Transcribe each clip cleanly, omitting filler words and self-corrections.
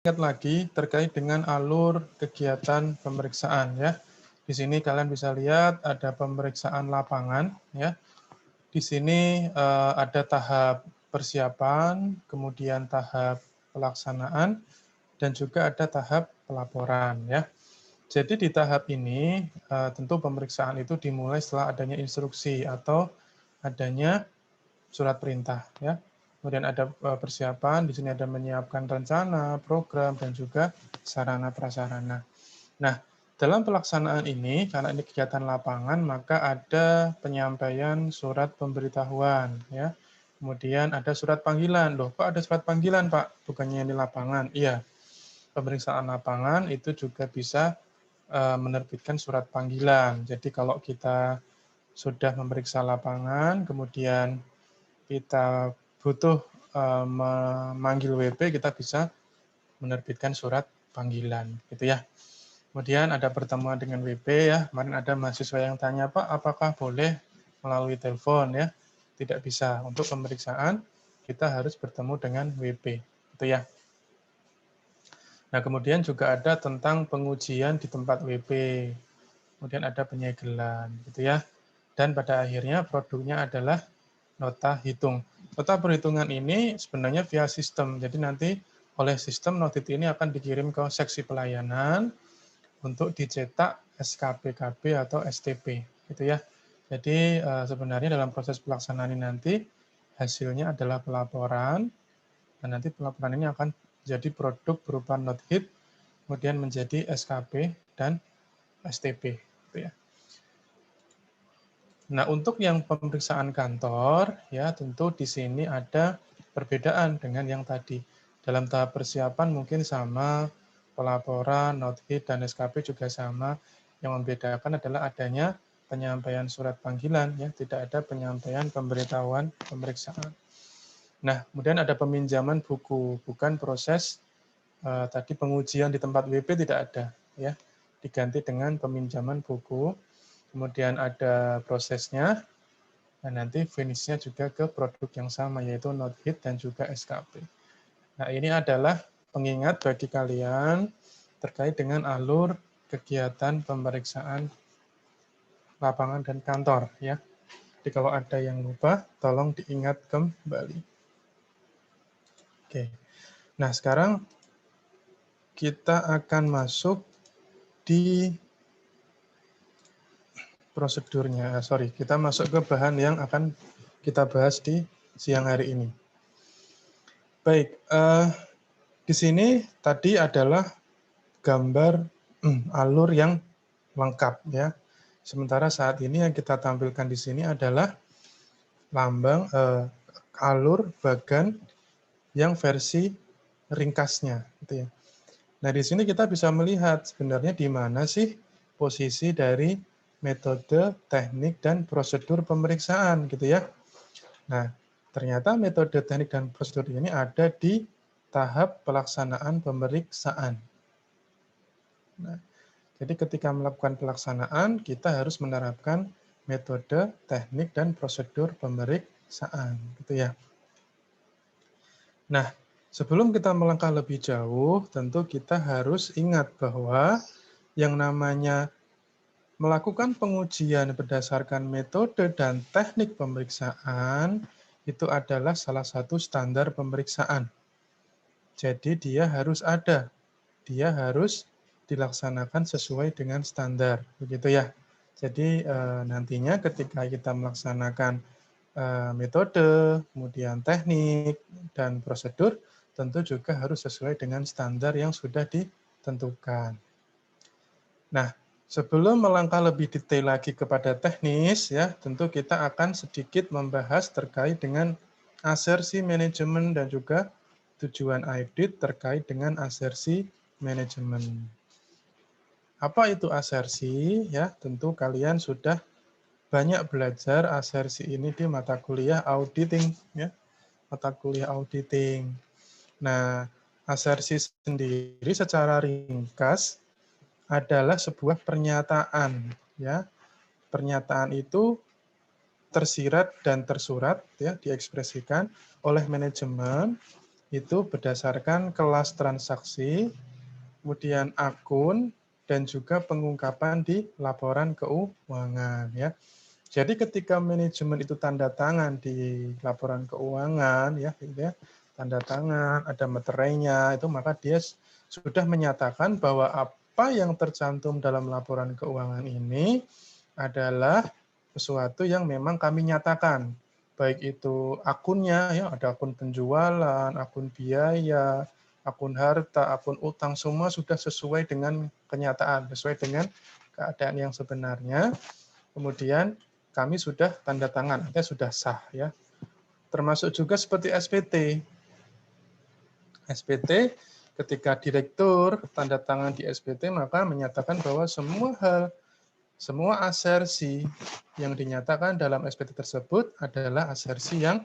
ingat lagi terkait dengan alur kegiatan pemeriksaan ya. Di sini kalian bisa lihat ada pemeriksaan lapangan ya. Di sini ada tahap persiapan, kemudian tahap pelaksanaan, dan juga ada tahap pelaporan ya. Jadi di tahap ini tentu pemeriksaan itu dimulai setelah adanya instruksi atau adanya surat perintah ya. Kemudian ada persiapan, di sini ada menyiapkan rencana, program, dan juga sarana prasarana. Nah, dalam pelaksanaan ini, karena ini kegiatan lapangan, maka ada penyampaian surat pemberitahuan ya. Kemudian ada surat panggilan. Loh, kok ada surat panggilan, Pak? Bukannya ini lapangan. Iya, pemeriksaan lapangan itu juga bisa menerbitkan surat panggilan. Jadi kalau kita sudah memeriksa lapangan, kemudian kita butuh memanggil WP, kita bisa menerbitkan surat panggilan, gitu ya. Kemudian ada pertemuan dengan WP ya. Kemarin ada mahasiswa yang tanya, Pak, apakah boleh melalui telepon ya? Tidak bisa. Untuk pemeriksaan kita harus bertemu dengan WP, gitu ya. Nah, kemudian juga ada tentang pengujian di tempat WP. Kemudian ada penyegelan, gitu ya. Dan pada akhirnya produknya adalah nota hitung. Nota perhitungan ini sebenarnya via sistem. Jadi nanti oleh sistem notit ini akan dikirim ke seksi pelayanan untuk dicetak SKPKB atau STP, gitu ya. Jadi sebenarnya dalam proses pelaksanaan ini nanti hasilnya adalah pelaporan, dan nanti pelaporan ini akan jadi produk berupa note hit, kemudian menjadi SKP dan STP, gitu ya. Nah, untuk yang pemeriksaan kantor, ya tentu di sini ada perbedaan dengan yang tadi. Dalam tahap persiapan mungkin sama, pelaporan, note hit, dan SKP juga sama. Yang membedakan adalah adanya penyampaian surat panggilan, ya tidak ada penyampaian pemberitahuan pemeriksaan. Nah, kemudian ada peminjaman buku, bukan proses tadi pengujian di tempat WP tidak ada, ya diganti dengan peminjaman buku. Kemudian ada prosesnya, dan nanti finishnya juga ke produk yang sama, yaitu note hit dan juga SKP. Nah, ini adalah pengingat bagi kalian terkait dengan alur kegiatan pemeriksaan lapangan dan kantor. Ya. Jadi kalau ada yang lupa, tolong diingat kembali. Oke. Nah, sekarang kita akan masuk di prosedurnya. Sorry, kita masuk ke bahan yang akan kita bahas di siang hari ini. Baik, di sini tadi adalah gambar alur yang lengkap ya. Sementara saat ini yang kita tampilkan di sini adalah lambang alur bagan yang versi ringkasnya gitu ya. Nah, di sini kita bisa melihat sebenarnya di mana sih posisi dari metode, teknik, dan prosedur pemeriksaan gitu ya. Nah, ternyata metode, teknik, dan prosedur ini ada di tahap pelaksanaan pemeriksaan. Nah, jadi ketika melakukan pelaksanaan, kita harus menerapkan metode, teknik, dan prosedur pemeriksaan, gitu ya. Nah, sebelum kita melangkah lebih jauh, tentu kita harus ingat bahwa yang namanya melakukan pengujian berdasarkan metode dan teknik pemeriksaan itu adalah salah satu standar pemeriksaan. Jadi dia harus ada, dia harus dilaksanakan sesuai dengan standar, begitu ya. Jadi nantinya ketika kita melaksanakan metode, kemudian teknik, dan prosedur, tentu juga harus sesuai dengan standar yang sudah ditentukan. Nah, sebelum melangkah lebih detail lagi kepada teknis, ya tentu kita akan sedikit membahas terkait dengan asersi manajemen dan juga tujuan audit terkait dengan asersi manajemen. Apa itu asersi? Ya, tentu kalian sudah banyak belajar asersi ini di mata kuliah auditing, ya, mata kuliah auditing. Nah, asersi sendiri secara ringkas adalah sebuah pernyataan, ya. Pernyataan itu tersirat dan tersurat, ya, diekspresikan oleh manajemen itu berdasarkan kelas transaksi, kemudian akun, dan juga pengungkapan di laporan keuangan ya. Jadi ketika manajemen itu tanda tangan di laporan keuangan ya, gitu ya, tanda tangan, ada meterainya, itu maka dia sudah menyatakan bahwa apa yang tercantum dalam laporan keuangan ini adalah sesuatu yang memang kami nyatakan. Baik itu akunnya, ya ada akun penjualan, akun biaya, akun harta, akun utang, semua sudah sesuai dengan kenyataan, sesuai dengan keadaan yang sebenarnya. Kemudian kami sudah tanda tangan, artinya sudah sah ya. Termasuk juga seperti SPT. SPT ketika direktur tanda tangan di SPT maka menyatakan bahwa semua hal, semua asersi yang dinyatakan dalam SPT tersebut adalah asersi yang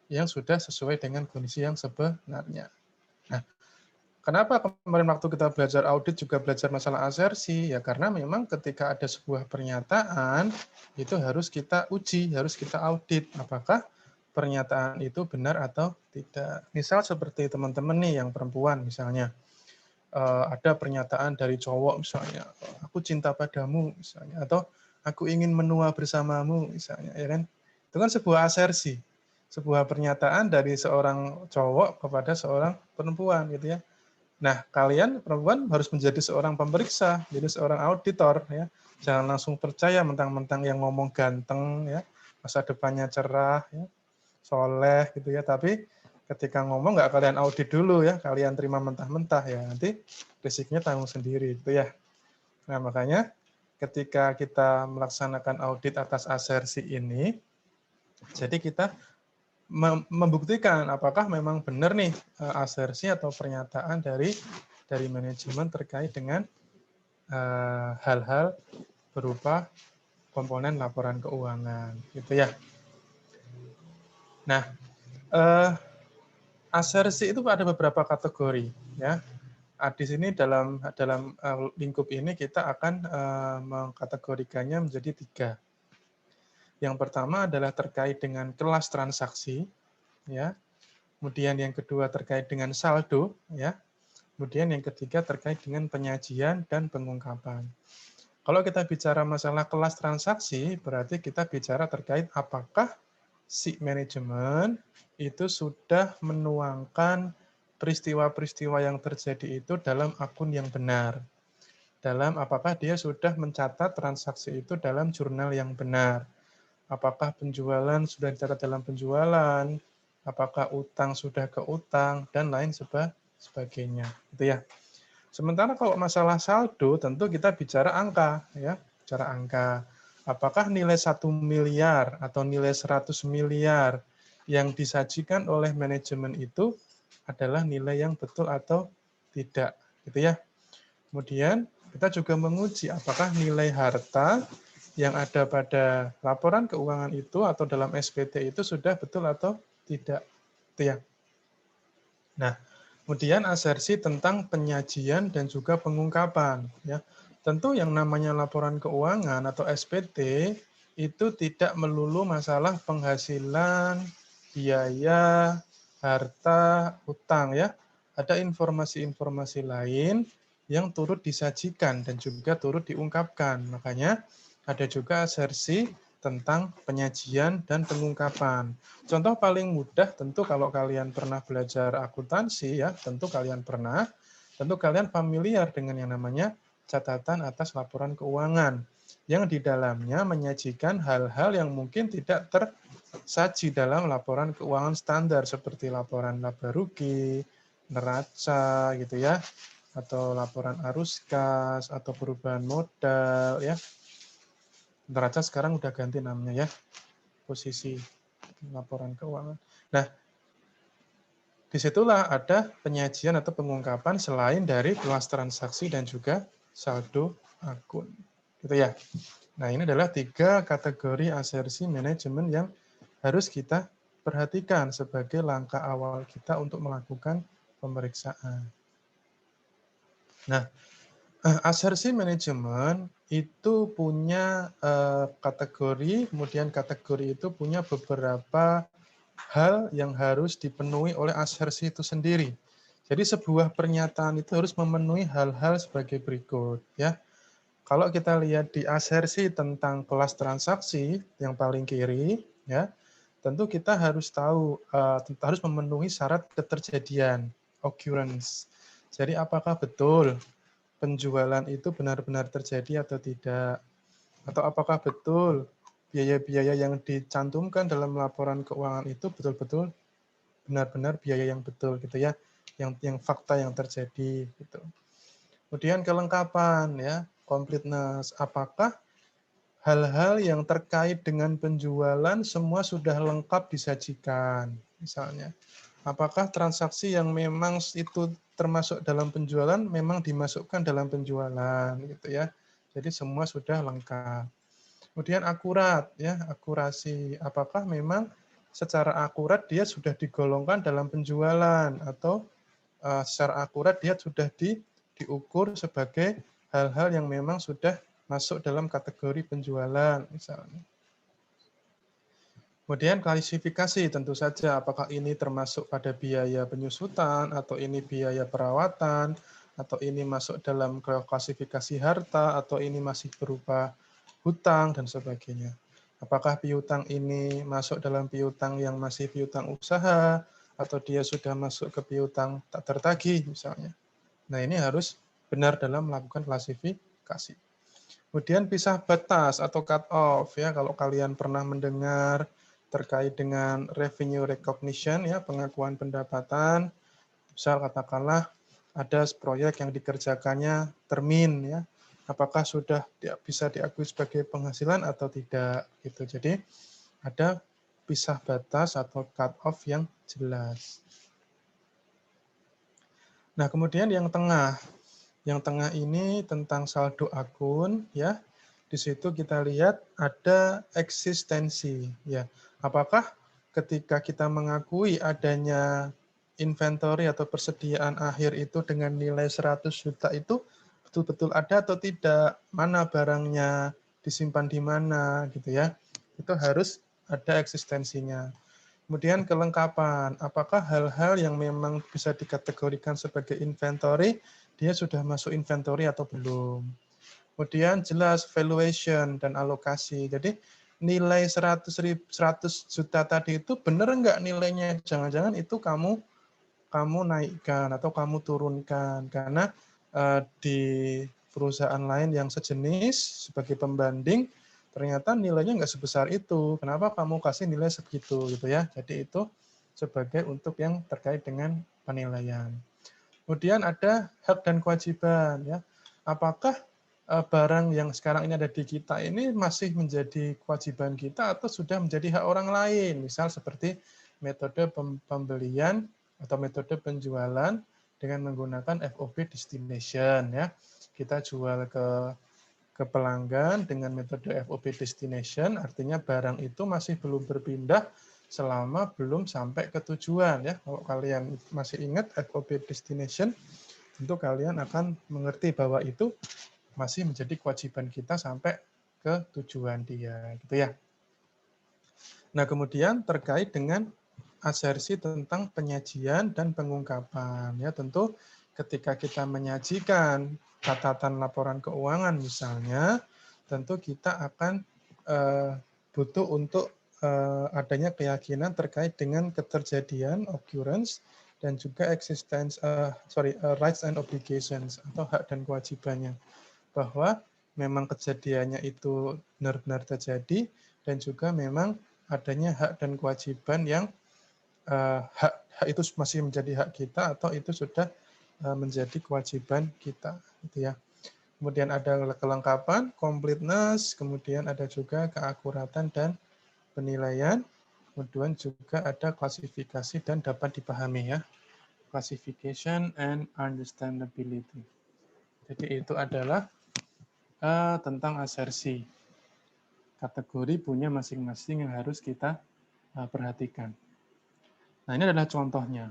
sudah sesuai dengan kondisi yang sebenarnya. Nah, kenapa kemarin waktu kita belajar audit juga belajar masalah asersi? Ya karena memang ketika ada sebuah pernyataan, itu harus kita uji, harus kita audit. Apakah pernyataan itu benar atau tidak. Misal seperti teman-teman nih yang perempuan misalnya, ada pernyataan dari cowok misalnya, aku cinta padamu misalnya, atau aku ingin menua bersamamu misalnya, ya kan? Itu kan sebuah asersi, sebuah pernyataan dari seorang cowok kepada seorang perempuan gitu ya. Nah, kalian perempuan harus menjadi seorang pemeriksa, jadi seorang auditor ya. Jangan langsung percaya mentang-mentang yang ngomong ganteng ya, masa depannya cerah ya, soleh gitu ya. Tapi ketika ngomong nggak kalian audit dulu ya, kalian terima mentah-mentah ya, nanti risiknya tanggung sendiri gitu ya. Nah, makanya ketika kita melaksanakan audit atas asersi ini, jadi kita membuktikan apakah memang benar nih asersi atau pernyataan dari manajemen terkait dengan hal-hal berupa komponen laporan keuangan gitu ya. Nah, asersi itu ada beberapa kategori ya. Di sini dalam lingkup ini kita akan mengkategorikannya menjadi 3. Yang pertama adalah terkait dengan kelas transaksi ya. Kemudian yang kedua terkait dengan saldo ya. Kemudian yang ketiga terkait dengan penyajian dan pengungkapan. Kalau kita bicara masalah kelas transaksi, berarti kita bicara terkait apakah si manajemen itu sudah menuangkan peristiwa-peristiwa yang terjadi itu dalam akun yang benar. Dalam apakah dia sudah mencatat transaksi itu dalam jurnal yang benar. Apakah penjualan sudah dicatat dalam penjualan, apakah utang sudah ke utang, dan lain sebagainya. Gitu ya. Sementara kalau masalah saldo, tentu kita bicara angka, ya, bicara angka. Apakah nilai 1 miliar atau nilai 100 miliar yang disajikan oleh manajemen itu adalah nilai yang betul atau tidak, gitu ya. Kemudian kita juga menguji apakah nilai harta yang ada pada laporan keuangan itu atau dalam SPT itu sudah betul atau tidak, gitu ya. Nah, kemudian asersi tentang penyajian dan juga pengungkapan. Ya, tentu yang namanya laporan keuangan atau SPT itu tidak melulu masalah penghasilan, biaya, harta, utang ya. Ada informasi-informasi lain yang turut disajikan dan juga turut diungkapkan. Makanya ada juga asersi tentang penyajian dan pengungkapan. Contoh paling mudah tentu kalau kalian pernah belajar akuntansi ya, tentu kalian familiar dengan yang namanya catatan atas laporan keuangan yang di dalamnya menyajikan hal-hal yang mungkin tidak tersaji dalam laporan keuangan standar seperti laporan laba rugi, neraca gitu ya, atau laporan arus kas atau perubahan modal ya. Neraca sekarang udah ganti namanya ya, posisi laporan keuangan. Nah, disitulah ada penyajian atau pengungkapan selain dari kelas transaksi dan juga saldo akun. Gitu ya. Nah, ini adalah 3 kategori asersi manajemen yang harus kita perhatikan sebagai langkah awal kita untuk melakukan pemeriksaan. Nah, asersi manajemen itu punya kategori, kemudian kategori itu punya beberapa hal yang harus dipenuhi oleh asersi itu sendiri. Jadi sebuah pernyataan itu harus memenuhi hal-hal sebagai berikut, ya. Kalau kita lihat di asersi tentang kelas transaksi yang paling kiri, ya, tentu kita harus tahu, harus memenuhi syarat keterjadian, occurrence. Jadi apakah betul penjualan itu benar-benar terjadi atau tidak? Atau apakah betul biaya-biaya yang dicantumkan dalam laporan keuangan itu betul-betul benar-benar biaya yang betul gitu ya, yang fakta yang terjadi gitu. Kemudian kelengkapan ya, completeness. Apakah hal-hal yang terkait dengan penjualan semua sudah lengkap disajikan, misalnya. Apakah transaksi yang memang itu termasuk dalam penjualan memang dimasukkan dalam penjualan gitu ya. Jadi semua sudah lengkap. Kemudian akurat ya, akurasi. Apakah memang secara akurat dia sudah digolongkan dalam penjualan atau secara akurat dia sudah diukur sebagai hal-hal yang memang sudah masuk dalam kategori penjualan misalnya. Kemudian klasifikasi tentu saja apakah ini termasuk pada biaya penyusutan atau ini biaya perawatan atau ini masuk dalam klasifikasi harta atau ini masih berupa hutang dan sebagainya. Apakah piutang ini masuk dalam piutang yang masih piutang usaha atau dia sudah masuk ke piutang tak tertagih misalnya. Nah, ini harus benar dalam melakukan klasifikasi. Kemudian pisah batas atau cut off ya, kalau kalian pernah mendengar terkait dengan revenue recognition ya, pengakuan pendapatan, misal katakanlah ada proyek yang dikerjakannya termin ya, apakah sudah bisa diakui sebagai penghasilan atau tidak gitu. Jadi ada pisah batas atau cut off yang jelas. Nah, kemudian yang tengah. Yang tengah ini tentang saldo akun ya. Di situ kita lihat ada eksistensi ya. Apakah ketika kita mengakui adanya inventory atau persediaan akhir itu dengan nilai 100 juta itu betul-betul ada atau tidak? Mana barangnya, disimpan di mana gitu ya. Itu harus ada eksistensinya. Kemudian kelengkapan, apakah hal-hal yang memang bisa dikategorikan sebagai inventory, dia sudah masuk inventory atau belum. Kemudian jelas valuation dan alokasi. Jadi nilai 100 juta tadi itu benar enggak nilainya? Jangan-jangan itu kamu naikkan atau kamu turunkan. Karena di perusahaan lain yang sejenis sebagai pembanding, ternyata nilainya nggak sebesar itu. Kenapa kamu kasih nilai segitu gitu ya? Jadi itu sebagai untuk yang terkait dengan penilaian. Kemudian ada hak dan kewajiban ya. Apakah barang yang sekarang ini ada di kita ini masih menjadi kewajiban kita atau sudah menjadi hak orang lain? Misal seperti metode pembelian atau metode penjualan dengan menggunakan FOB destination ya. Kita jual ke pelanggan dengan metode FOB destination, artinya barang itu masih belum berpindah selama belum sampai ke tujuan ya. Kalau kalian masih ingat FOB destination, tentu kalian akan mengerti bahwa itu masih menjadi kewajiban kita sampai ke tujuan dia, gitu ya. Nah, kemudian terkait dengan asersi tentang penyajian dan pengungkapan ya, tentu ketika kita menyajikan catatan laporan keuangan misalnya, tentu kita akan butuh untuk adanya keyakinan terkait dengan keterjadian occurrence dan juga rights and obligations atau hak dan kewajibannya, bahwa memang kejadiannya itu benar-benar terjadi dan juga memang adanya hak dan kewajiban yang hak itu masih menjadi hak kita atau itu sudah menjadi kewajiban kita, gitu ya. Kemudian ada kelengkapan, completeness, kemudian ada juga keakuratan dan penilaian, kemudian juga ada klasifikasi dan dapat dipahami ya, classification and understandability. Jadi itu adalah tentang asersi. Kategori punya masing-masing yang harus kita perhatikan. Nah, ini adalah contohnya.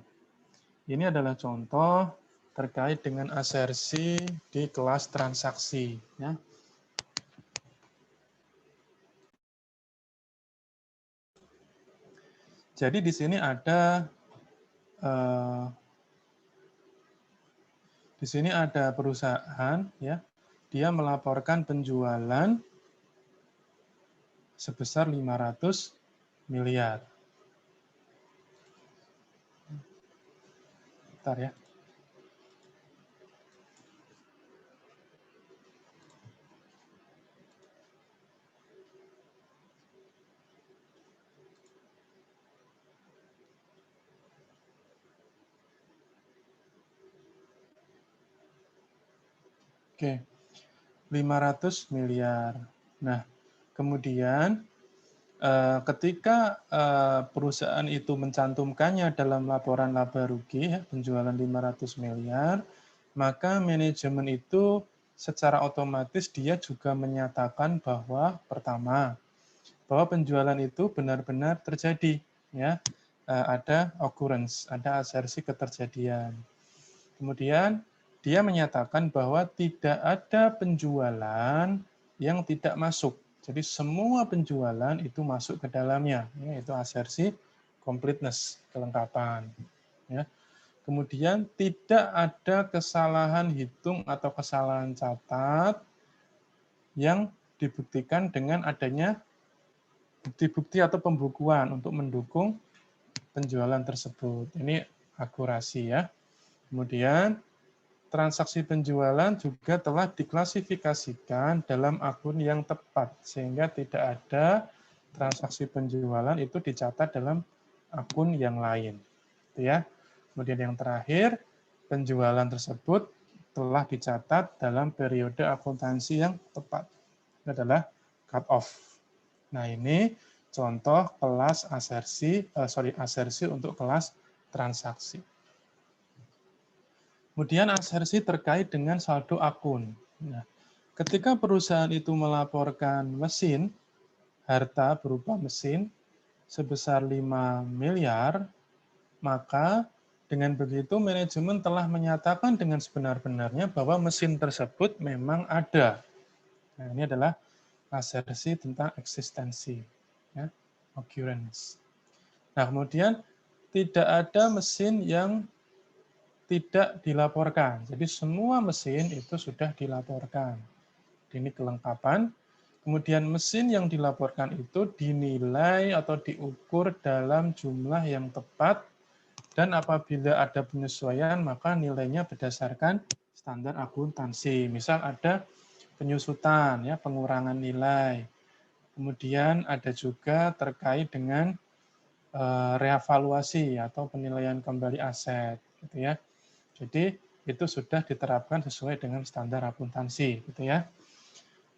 Ini adalah contoh terkait dengan asersi di kelas transaksi. Ya. Jadi di sini ada eh, perusahaan ya, dia melaporkan penjualan sebesar 500 miliar. Bentar ya. Oke, 500 miliar. Nah, kemudian ketika perusahaan itu mencantumkannya dalam laporan laba rugi, ya, penjualan 500 miliar, maka manajemen itu secara otomatis dia juga menyatakan bahwa pertama, bahwa penjualan itu benar-benar terjadi, ya, ada occurrence, ada asersi keterjadian. Kemudian dia menyatakan bahwa tidak ada penjualan yang tidak masuk. Jadi semua penjualan itu masuk ke dalamnya, yaitu asersi completeness, kelengkapan. Ya. Kemudian tidak ada kesalahan hitung atau kesalahan catat yang dibuktikan dengan adanya bukti-bukti atau pembukuan untuk mendukung penjualan tersebut. Ini akurasi ya. Kemudian transaksi penjualan juga telah diklasifikasikan dalam akun yang tepat, sehingga tidak ada transaksi penjualan itu dicatat dalam akun yang lain. Itu ya. Kemudian yang terakhir, penjualan tersebut telah dicatat dalam periode akuntansi yang tepat. Ini adalah cut off. Nah, ini contoh kelas asersi untuk kelas transaksi. Kemudian asersi terkait dengan saldo akun. Nah, ketika perusahaan itu melaporkan mesin, harta berupa mesin sebesar 5 miliar, maka dengan begitu manajemen telah menyatakan dengan sebenar-benarnya bahwa mesin tersebut memang ada. Nah, ini adalah asersi tentang eksistensi, ya, occurrence. Nah, kemudian tidak ada mesin yang tidak dilaporkan. Jadi semua mesin itu sudah dilaporkan. Ini kelengkapan. Kemudian mesin yang dilaporkan itu dinilai atau diukur dalam jumlah yang tepat, dan apabila ada penyesuaian maka nilainya berdasarkan standar akuntansi. Misal ada penyusutan, ya, pengurangan nilai. Kemudian ada juga terkait dengan reavaluasi atau penilaian kembali aset, gitu ya. Jadi itu sudah diterapkan sesuai dengan standar akuntansi, gitu ya.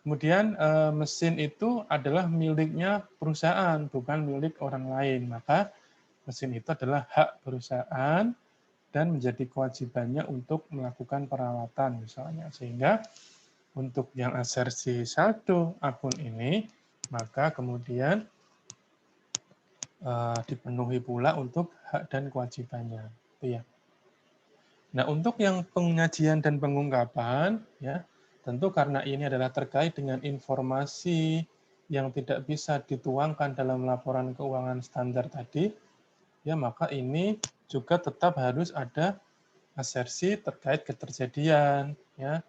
Kemudian mesin itu adalah miliknya perusahaan, bukan milik orang lain. Maka mesin itu adalah hak perusahaan dan menjadi kewajibannya untuk melakukan perawatan misalnya. Sehingga untuk yang asersi saldo akun ini, maka kemudian dipenuhi pula untuk hak dan kewajibannya. Itu ya. Nah, untuk yang penyajian dan pengungkapan, ya, tentu karena ini adalah terkait dengan informasi yang tidak bisa dituangkan dalam laporan keuangan standar tadi, ya, maka ini juga tetap harus ada asersi terkait keterjadian, ya,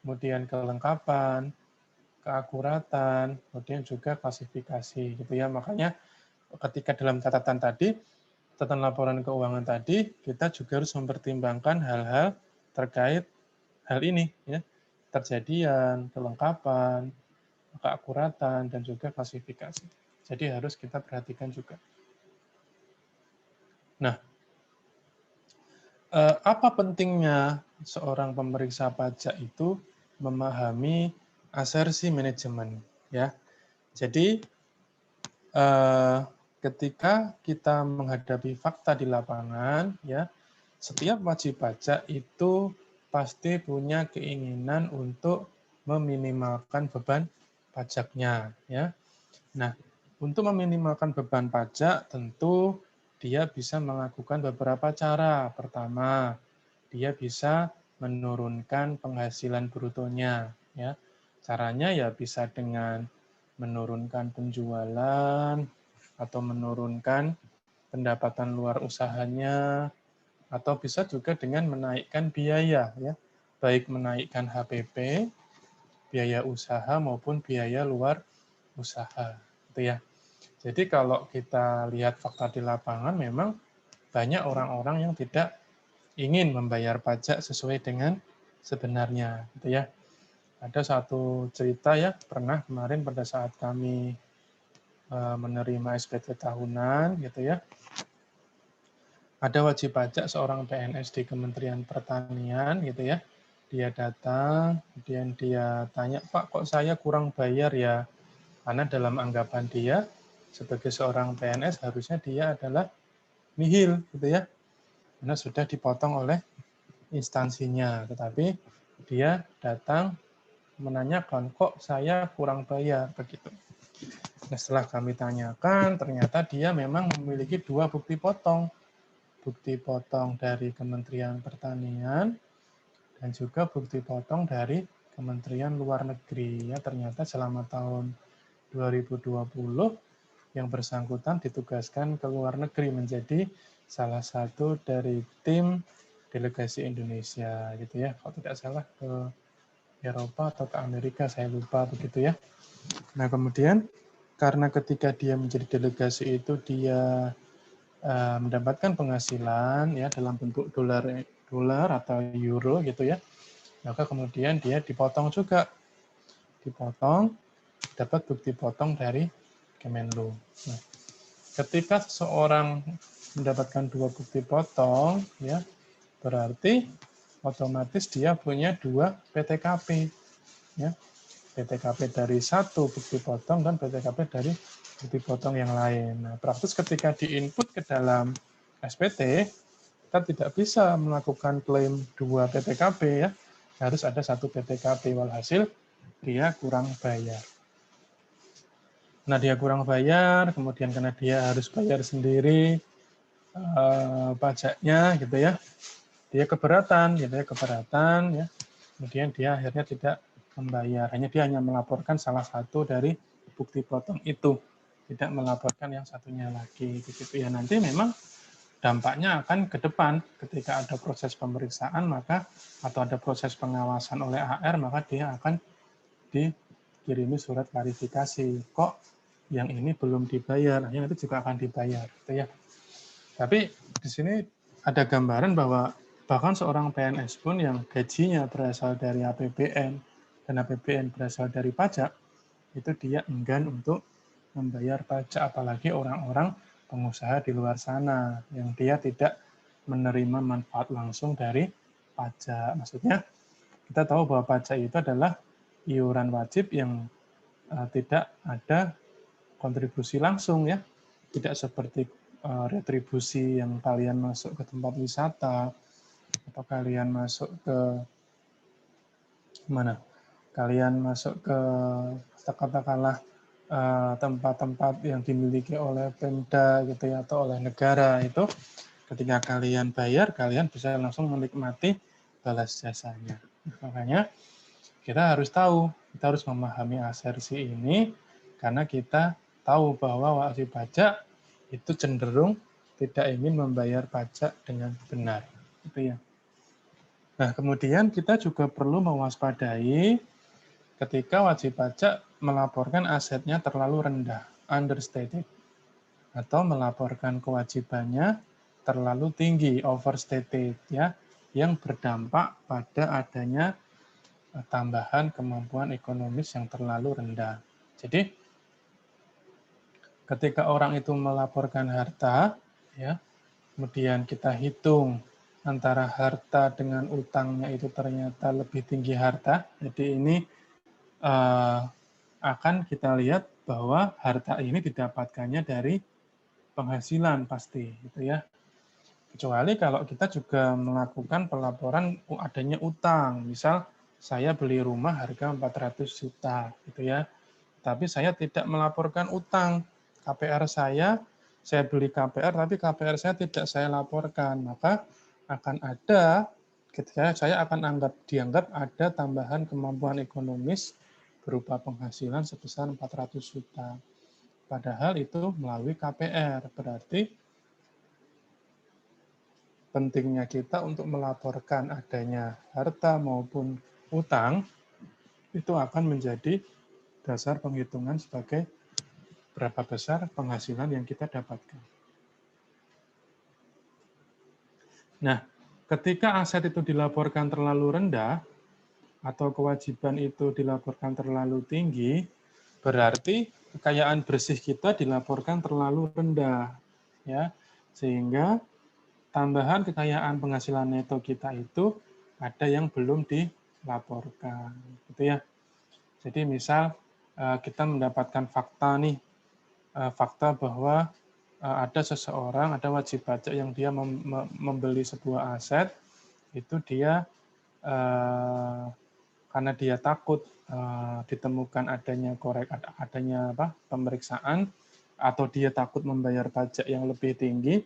kemudian kelengkapan, keakuratan, kemudian juga klasifikasi, gitu ya. Makanya ketika dalam catatan tadi, catatan laporan keuangan tadi, kita juga harus mempertimbangkan hal-hal terkait hal ini, ya, keterjadian, kelengkapan, keakuratan, dan juga klasifikasi. Jadi harus kita perhatikan juga. Nah, apa pentingnya seorang pemeriksa pajak itu memahami asersi manajemen, ya? Jadi ketika kita menghadapi fakta di lapangan, ya, setiap wajib pajak itu pasti punya keinginan untuk meminimalkan beban pajaknya, ya. Nah, untuk meminimalkan beban pajak tentu dia bisa melakukan beberapa cara. Pertama, dia bisa menurunkan penghasilan brutonya, ya. Caranya ya bisa dengan menurunkan penjualan atau menurunkan pendapatan luar usahanya, atau bisa juga dengan menaikkan biaya, ya, baik menaikkan HPP, biaya usaha maupun biaya luar usaha, gitu ya. Jadi kalau kita lihat fakta di lapangan, memang banyak orang-orang yang tidak ingin membayar pajak sesuai dengan sebenarnya, gitu ya. Ada satu cerita ya, pernah kemarin pada saat kami menerima SPT tahunan, gitu ya. Ada wajib pajak seorang PNS di Kementerian Pertanian, gitu ya. Dia datang, kemudian dia tanya, Pak, kok saya kurang bayar ya? Karena dalam anggapan dia, sebagai seorang PNS harusnya dia adalah nihil, gitu ya. Karena sudah dipotong oleh instansinya. Tetapi dia datang menanyakan, kok saya kurang bayar, begitu. Nah, setelah kami tanyakan, ternyata dia memang memiliki 2 bukti potong. Bukti potong dari Kementerian Pertanian dan juga bukti potong dari Kementerian Luar Negeri. Ya, ternyata selama tahun 2020 yang bersangkutan ditugaskan ke luar negeri menjadi salah satu dari tim delegasi Indonesia, gitu ya. Kalau tidak salah ke Eropa atau ke Amerika, saya lupa begitu ya. Nah, kemudian karena ketika dia menjadi delegasi itu dia mendapatkan penghasilan ya dalam bentuk dolar atau euro gitu ya, maka kemudian dia dipotong juga, dipotong, dapat bukti potong dari Kemenlu. Nah, ketika seseorang mendapatkan 2 bukti potong, ya berarti otomatis dia punya 2 PTKP, ya. PTKP dari satu bukti potong dan PTKP dari bukti potong yang lain. Nah, praktis ketika diinput ke dalam SPT, kita tidak bisa melakukan klaim 2 PTKP ya. Harus ada 1 PTKP, walhasil dia kurang bayar. Nah, dia kurang bayar, kemudian karena dia harus bayar sendiri pajaknya gitu ya. Dia keberatan gitu ya, keberatan ya. Kemudian dia akhirnya tidak membayar. Dia hanya melaporkan salah satu dari bukti potong itu, tidak melaporkan yang satunya lagi. Begitu ya. Nanti memang dampaknya akan ke depan ketika ada proses pemeriksaan maka atau ada proses pengawasan oleh AR, maka dia akan dikirimi surat klarifikasi. Kok yang ini belum dibayar? Yang itu juga akan dibayar, gitu ya. Tapi di sini ada gambaran bahwa bahkan seorang PNS pun yang gajinya berasal dari APBN dan APBN berasal dari pajak, itu dia enggan untuk membayar pajak, apalagi orang-orang pengusaha di luar sana yang dia tidak menerima manfaat langsung dari pajak. Maksudnya kita tahu bahwa pajak itu adalah iuran wajib yang tidak ada kontribusi langsung ya, tidak seperti retribusi yang kalian masuk ke tempat wisata atau kalian masuk ke mana? Kalian masuk ke katakanlah tempat-tempat yang dimiliki oleh Pemda gitu ya atau oleh negara itu, ketika kalian bayar kalian bisa langsung menikmati balas jasanya. Makanya kita harus tahu, kita harus memahami asersi ini karena kita tahu bahwa wajib pajak itu cenderung tidak ingin membayar pajak dengan benar, gitu ya. Nah, kemudian kita juga perlu mewaspadai ketika wajib pajak melaporkan asetnya terlalu rendah, understated, atau melaporkan kewajibannya terlalu tinggi, overstated, ya, yang berdampak pada adanya tambahan kemampuan ekonomis yang terlalu rendah. Jadi, ketika orang itu melaporkan harta, ya, kemudian kita hitung antara harta dengan utangnya itu ternyata lebih tinggi harta. Jadi ini akan kita lihat bahwa harta ini didapatkannya dari penghasilan pasti, gitu ya. Kecuali kalau kita juga melakukan pelaporan adanya utang, misal saya beli rumah harga 400 juta, gitu ya. Tapi saya tidak melaporkan utang. KPR saya beli KPR, tapi KPR saya tidak saya laporkan. Maka akan ada, ketika saya akan dianggap ada tambahan kemampuan ekonomis berupa penghasilan sebesar 400 juta. Padahal itu melalui KPR, berarti pentingnya kita untuk melaporkan adanya harta maupun utang, itu akan menjadi dasar penghitungan sebagai berapa besar penghasilan yang kita dapatkan. Nah, ketika aset itu dilaporkan terlalu rendah, atau kewajiban itu dilaporkan terlalu tinggi, berarti kekayaan bersih kita dilaporkan terlalu rendah, ya, sehingga tambahan kekayaan penghasilan neto kita itu ada yang belum dilaporkan, gitu ya. Jadi misal kita mendapatkan fakta nih, fakta bahwa ada seseorang, ada wajib pajak yang dia membeli sebuah aset, itu dia karena dia takut ditemukan adanya pemeriksaan, atau dia takut membayar pajak yang lebih tinggi,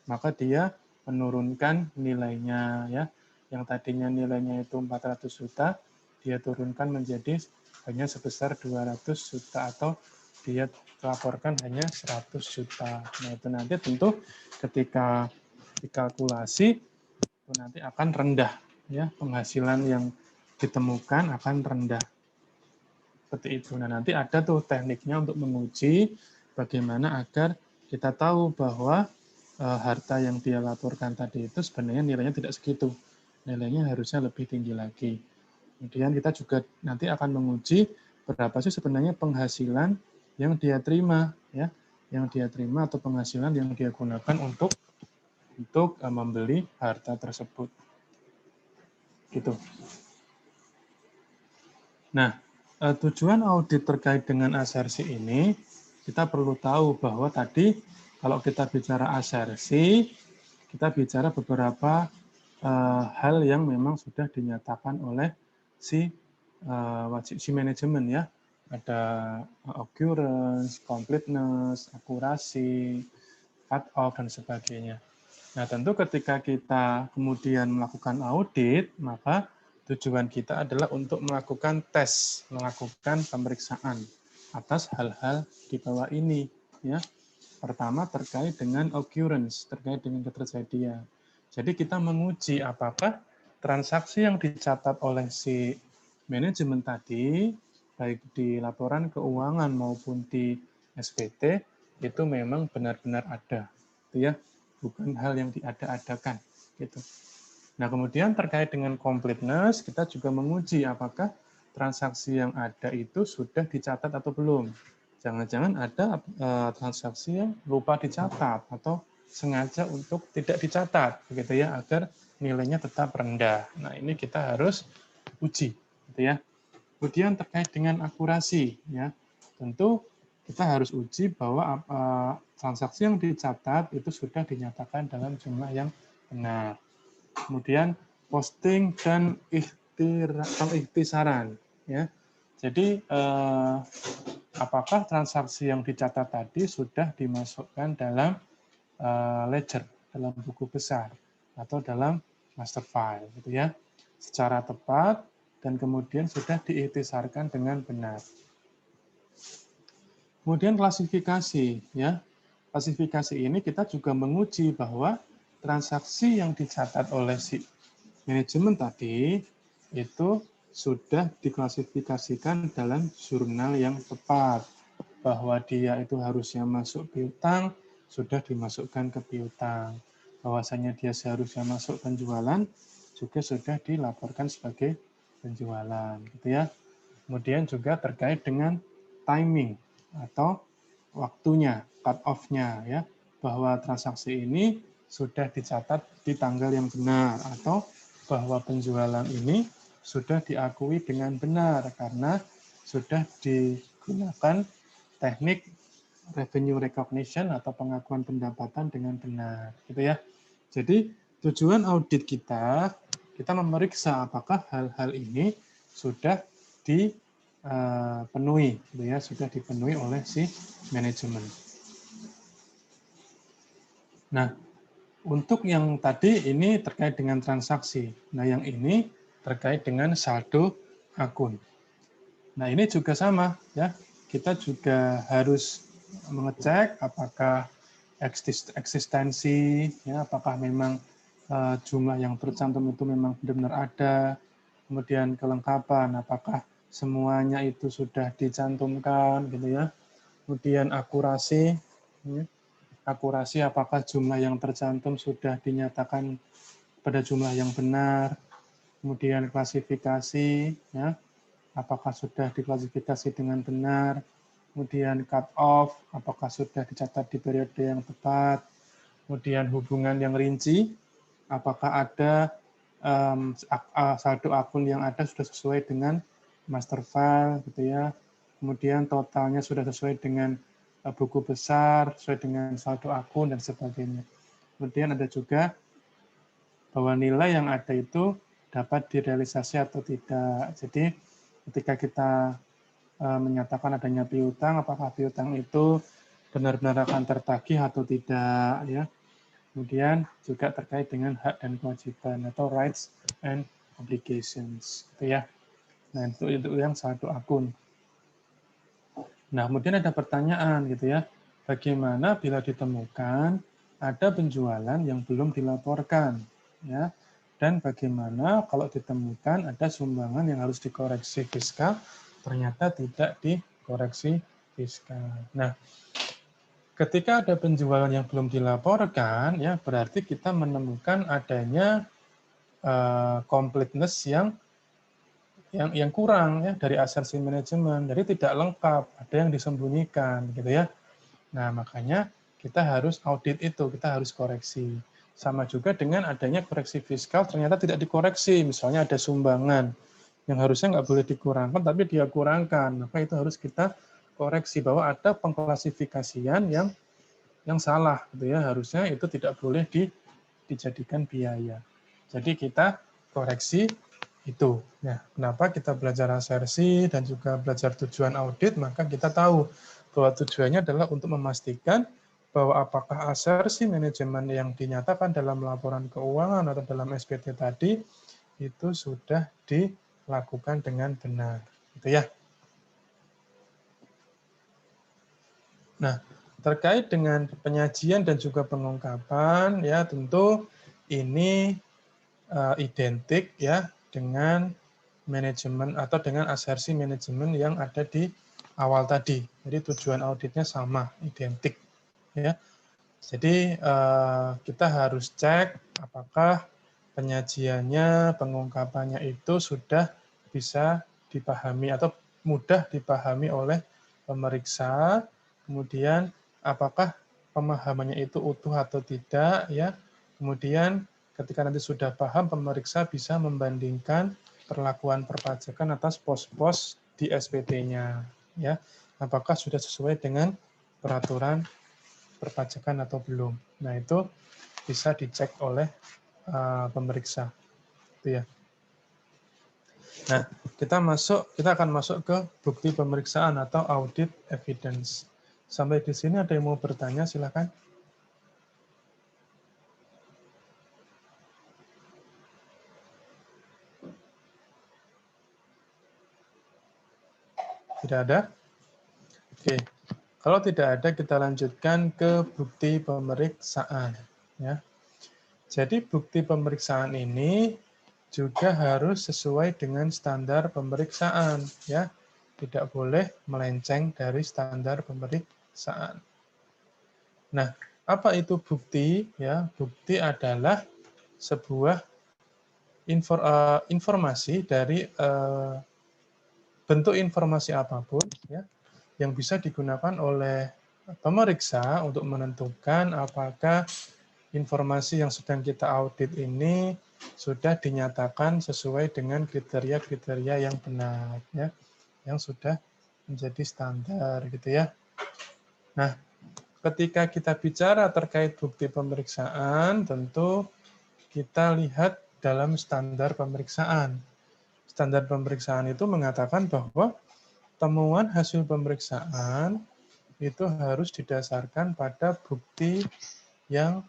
maka dia menurunkan nilainya, ya, yang tadinya nilainya itu 400 juta, dia turunkan menjadi hanya sebesar 200 juta, atau dia laporkan hanya 100 juta. Nah, itu nanti tentu ketika dikalkulasi itu nanti akan rendah, ya, penghasilan yang ditemukan akan rendah. Seperti itu. Nah, nanti ada tuh tekniknya untuk menguji bagaimana agar kita tahu bahwa harta yang dia laporkan tadi itu sebenarnya nilainya tidak segitu. Nilainya harusnya lebih tinggi lagi. Kemudian kita juga nanti akan menguji berapa sih sebenarnya penghasilan yang dia terima, ya, yang dia terima atau penghasilan yang dia gunakan untuk membeli harta tersebut. Gitu. Nah, tujuan audit terkait dengan asersi ini, kita perlu tahu bahwa tadi kalau kita bicara asersi, kita bicara beberapa hal yang memang sudah dinyatakan oleh si manajemen, ya. Ada occurrence, completeness, akurasi, cut off, dan sebagainya. Nah, tentu ketika kita kemudian melakukan audit, maka tujuan kita adalah untuk melakukan tes, melakukan pemeriksaan atas hal-hal di bawah ini, ya. Pertama terkait dengan occurrence, terkait dengan keterjadian. Jadi kita menguji apakah transaksi yang dicatat oleh si manajemen tadi, baik di laporan keuangan maupun di SPT, itu memang benar-benar ada, gitu ya, bukan hal yang diada-adakan, gitu. Nah, kemudian terkait dengan completeness, kita juga menguji apakah transaksi yang ada itu sudah dicatat atau belum. Jangan-jangan ada transaksi yang lupa dicatat atau sengaja untuk tidak dicatat, begitu ya, agar nilainya tetap rendah. Nah, ini kita harus uji, gitu ya. Kemudian terkait dengan akurasi, ya, tentu kita harus uji bahwa transaksi yang dicatat itu sudah dinyatakan dalam jumlah yang benar. Kemudian posting dan ikhtisaran, ya. Jadi apakah transaksi yang dicatat tadi sudah dimasukkan dalam ledger, dalam buku besar atau dalam master file, gitu ya, secara tepat dan kemudian sudah diikhtisarkan dengan benar. Kemudian klasifikasi, ya. Klasifikasi ini kita juga menguji bahwa transaksi yang dicatat oleh si manajemen tadi itu sudah diklasifikasikan dalam jurnal yang tepat, bahwa dia itu harusnya masuk piutang, sudah dimasukkan ke piutang, bahwasanya dia seharusnya masuk penjualan, juga sudah dilaporkan sebagai penjualan, gitu ya. Kemudian juga terkait dengan timing atau waktunya, cut off-nya, ya, bahwa transaksi ini sudah dicatat di tanggal yang benar, atau bahwa penjualan ini sudah diakui dengan benar karena sudah digunakan teknik revenue recognition atau pengakuan pendapatan dengan benar, gitu ya. Jadi tujuan audit kita memeriksa apakah hal-hal ini sudah dipenuhi, gitu ya, sudah dipenuhi oleh si manajemen. Nah, untuk yang tadi ini terkait dengan transaksi. Nah, yang ini terkait dengan saldo akun. Nah, ini juga sama, ya. Kita juga harus mengecek apakah eksistensi, ya, apakah memang jumlah yang tercantum itu memang benar-benar ada, kemudian kelengkapan, apakah semuanya itu sudah dicantumkan, gitu ya. Kemudian akurasi, akurasi apakah jumlah yang tercantum sudah dinyatakan pada jumlah yang benar, kemudian klasifikasi, ya, apakah sudah diklasifikasi dengan benar, kemudian cut off, apakah sudah dicatat di periode yang tepat, kemudian hubungan yang rinci, apakah ada saldo akun yang ada sudah sesuai dengan master file, gitu ya, kemudian totalnya sudah sesuai dengan buku besar, sesuai dengan saldo akun, dan sebagainya. Kemudian ada juga bahwa nilai yang ada itu dapat direalisasi atau tidak. Jadi ketika kita menyatakan adanya piutang, apakah piutang itu benar-benar akan tertagih atau tidak, ya. Kemudian juga terkait dengan hak dan kewajiban atau rights and obligations, gitu ya. Nah, itu yang saldo akun. Nah, kemudian ada pertanyaan gitu ya. Bagaimana bila ditemukan ada penjualan yang belum dilaporkan, ya? Dan bagaimana kalau ditemukan ada sumbangan yang harus dikoreksi fiskal ternyata tidak dikoreksi fiskal. Nah, ketika ada penjualan yang belum dilaporkan, ya berarti kita menemukan adanya completeness yang kurang ya dari asersi manajemen. Jadi tidak lengkap, ada yang disembunyikan gitu ya. Nah, makanya kita harus audit itu, kita harus koreksi. Sama juga dengan adanya koreksi fiskal ternyata tidak dikoreksi. Misalnya ada sumbangan yang harusnya nggak boleh dikurangkan, tapi dia kurangkan. Maka itu harus kita koreksi bahwa ada pengklasifikasian yang salah, gitu ya. Harusnya itu tidak boleh dijadikan biaya. Jadi kita koreksi itu. Nah, kenapa kita belajar asersi dan juga belajar tujuan audit, maka kita tahu bahwa tujuannya adalah untuk memastikan bahwa apakah asersi manajemen yang dinyatakan dalam laporan keuangan atau dalam SPT tadi itu sudah dilakukan dengan benar. Gitu ya. Nah, terkait dengan penyajian dan juga pengungkapan, ya tentu ini identik ya dengan manajemen atau dengan asersi manajemen yang ada di awal tadi. Jadi tujuan auditnya sama, identik. Ya. Jadi kita harus cek apakah penyajiannya, pengungkapannya itu sudah bisa dipahami atau mudah dipahami oleh pemeriksa. Kemudian apakah pemahamannya itu utuh atau tidak, ya. Kemudian ketika nanti sudah paham, pemeriksa bisa membandingkan perlakuan perpajakan atas pos-pos di SPT-nya, ya. Apakah sudah sesuai dengan peraturan perpajakan atau belum. Nah, itu bisa dicek oleh pemeriksa. Itu ya. Nah, kita akan masuk ke bukti pemeriksaan atau audit evidence. Sampai di sini ada yang mau bertanya, silakan. Tidak ada? Oke. Kalau tidak ada, kita lanjutkan ke bukti pemeriksaan. Ya. Jadi bukti pemeriksaan ini juga harus sesuai dengan standar pemeriksaan, ya. Tidak boleh melenceng dari standar pemeriksaan. Nah, apa itu bukti? Ya, bukti adalah sebuah informasi dari bentuk informasi apapun, ya, yang bisa digunakan oleh pemeriksa untuk menentukan apakah informasi yang sedang kita audit ini sudah dinyatakan sesuai dengan kriteria-kriteria yang benar, ya, yang sudah menjadi standar, gitu ya. Nah, ketika kita bicara terkait bukti pemeriksaan, tentu kita lihat dalam standar pemeriksaan. Standar pemeriksaan itu mengatakan bahwa temuan hasil pemeriksaan itu harus didasarkan pada bukti yang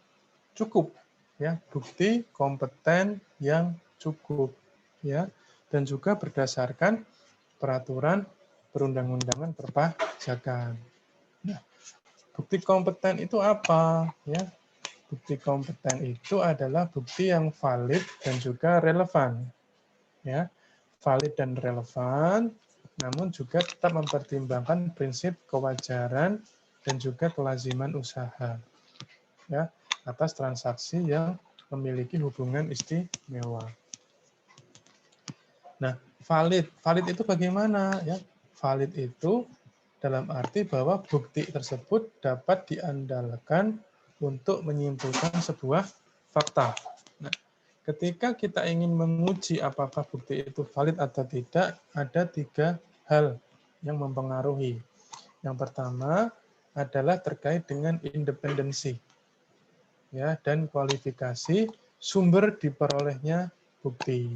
cukup, ya, bukti kompeten yang cukup, ya, dan juga berdasarkan peraturan perundang-undangan perpajakan. Nah, bukti kompeten itu apa, ya? bukti kompeten itu adalah bukti yang valid dan juga relevan. Ya, valid dan relevan, namun juga tetap mempertimbangkan prinsip kewajaran dan juga kelaziman usaha. Ya, atas transaksi yang memiliki hubungan istimewa. Nah, valid itu bagaimana? Ya, valid itu dalam arti bahwa bukti tersebut dapat diandalkan untuk menyimpulkan sebuah fakta. Nah, ketika kita ingin menguji apakah bukti itu valid atau tidak, ada 3 hal yang mempengaruhi. Yang pertama adalah terkait dengan independensi, ya, dan kualifikasi sumber diperolehnya bukti.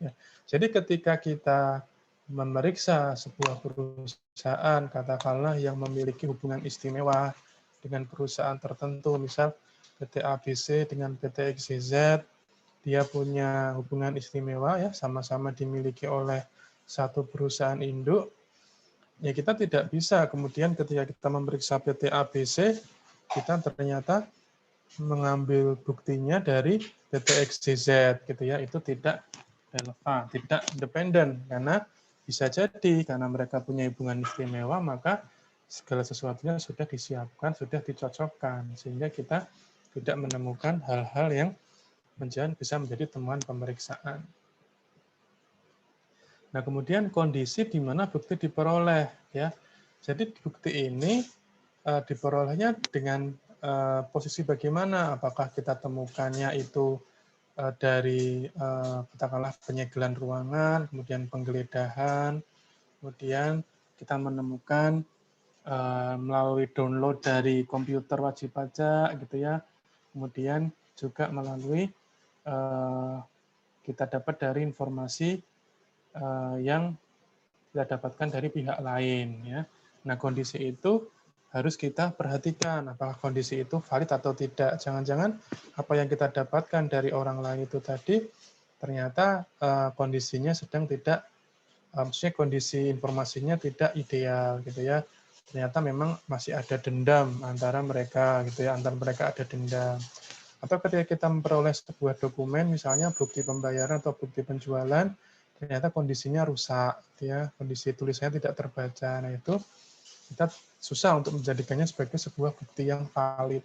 Ya. Jadi ketika kita memeriksa sebuah perusahaan, katakanlah yang memiliki hubungan istimewa dengan perusahaan tertentu, misal PT ABC dengan PT XYZ, dia punya hubungan istimewa, ya, sama-sama dimiliki oleh satu perusahaan induk, ya kita tidak bisa kemudian ketika kita memeriksa PT ABC, kita ternyata mengambil buktinya dari PT XYZ, gitu ya, itu tidak relevan, tidak independen, karena bisa jadi karena mereka punya hubungan istimewa, maka segala sesuatunya sudah disiapkan, sudah dicocokkan, sehingga kita tidak menemukan hal-hal yang bisa menjadi temuan pemeriksaan. Nah, kemudian kondisi di mana bukti diperoleh, ya. Jadi bukti ini diperolehnya dengan posisi bagaimana? Apakah kita temukannya itu dari katakanlah penyegelan ruangan, kemudian penggeledahan, kemudian kita menemukan melalui download dari komputer wajib pajak, gitu ya. Kemudian juga melalui kita dapat dari informasi yang kita dapatkan dari pihak lain, ya. Nah, kondisi itu harus kita perhatikan apakah kondisi itu valid atau tidak. Jangan-jangan apa yang kita dapatkan dari orang lain itu tadi ternyata kondisinya sedang tidak, maksudnya kondisi informasinya tidak ideal, gitu ya. Ternyata memang masih ada dendam antara mereka, gitu ya, antara mereka ada dendam. Atau ketika kita memperoleh sebuah dokumen, misalnya bukti pembayaran atau bukti penjualan, ternyata kondisinya rusak, ya, kondisi tulisannya tidak terbaca. Nah, itu kita susah untuk menjadikannya sebagai sebuah bukti yang valid.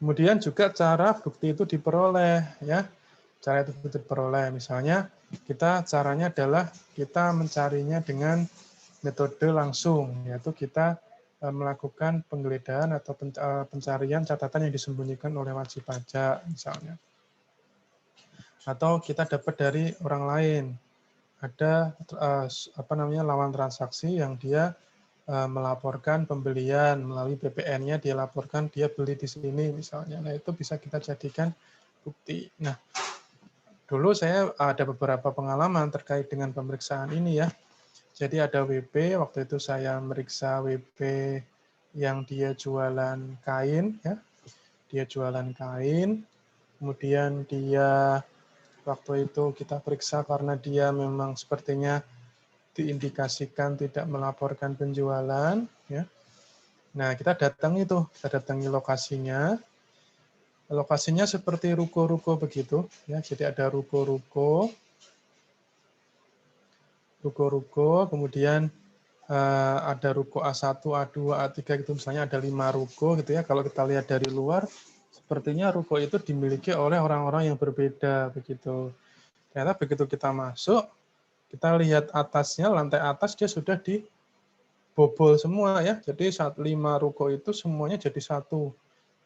Kemudian juga cara bukti itu diperoleh, ya. Cara itu diperoleh, misalnya caranya adalah kita mencarinya dengan metode langsung, yaitu kita melakukan penggeledahan atau pencarian catatan yang disembunyikan oleh wajib pajak, misalnya. Atau kita dapat dari orang lain. Ada lawan transaksi yang dia melaporkan pembelian melalui BPN-nya, dia laporkan dia beli di sini misalnya. Nah, itu bisa kita jadikan bukti. Nah, dulu saya ada beberapa pengalaman terkait dengan pemeriksaan ini, ya. Jadi ada WP, waktu itu saya meriksa WP yang dia jualan kain, ya. Dia jualan kain, kemudian dia waktu itu kita periksa karena dia memang sepertinya diindikasikan tidak melaporkan penjualan, ya. Nah, kita datangi lokasinya. Lokasinya seperti ruko-ruko begitu, ya. Jadi ada ruko-ruko, kemudian ada ruko A1, A2, A3 gitu, misalnya ada 5 ruko gitu ya. Kalau kita lihat dari luar, sepertinya ruko itu dimiliki oleh orang-orang yang berbeda begitu. Ternyata begitu kita masuk, kita lihat atasnya, lantai atas dia sudah dibobol semua, ya. Jadi 5 ruko itu semuanya jadi satu,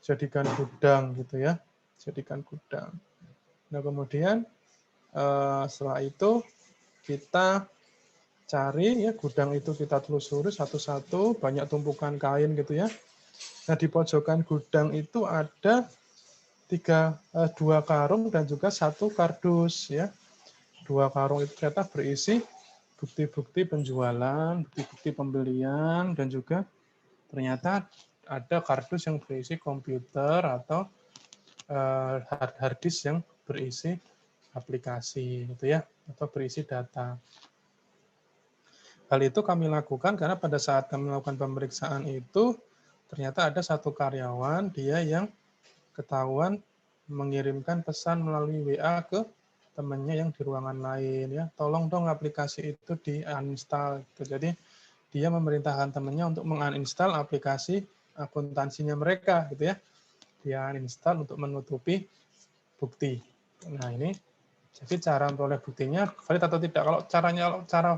jadikan gudang gitu ya, jadikan gudang. Nah, kemudian setelah itu kita cari, ya, gudang itu kita telusuri satu-satu, banyak tumpukan kain gitu ya. Nah, di pojokan gudang itu ada 2 karung dan juga 1 kardus, ya. 2 karung itu ternyata berisi bukti-bukti penjualan, bukti-bukti pembelian, dan juga ternyata ada kardus yang berisi komputer atau hard disk yang berisi aplikasi gitu ya, atau berisi data. Hal itu kami lakukan karena pada saat kami melakukan pemeriksaan itu ternyata ada satu karyawan dia yang ketahuan mengirimkan pesan melalui WA ke temannya yang di ruangan lain ya. Tolong dong aplikasi itu di-uninstall gitu. Jadi dia memerintahkan temannya untuk menguninstall aplikasi akuntansinya mereka gitu ya. Dia uninstall untuk menutupi bukti. Nah, ini jadi cara memperoleh buktinya valid atau tidak. Kalau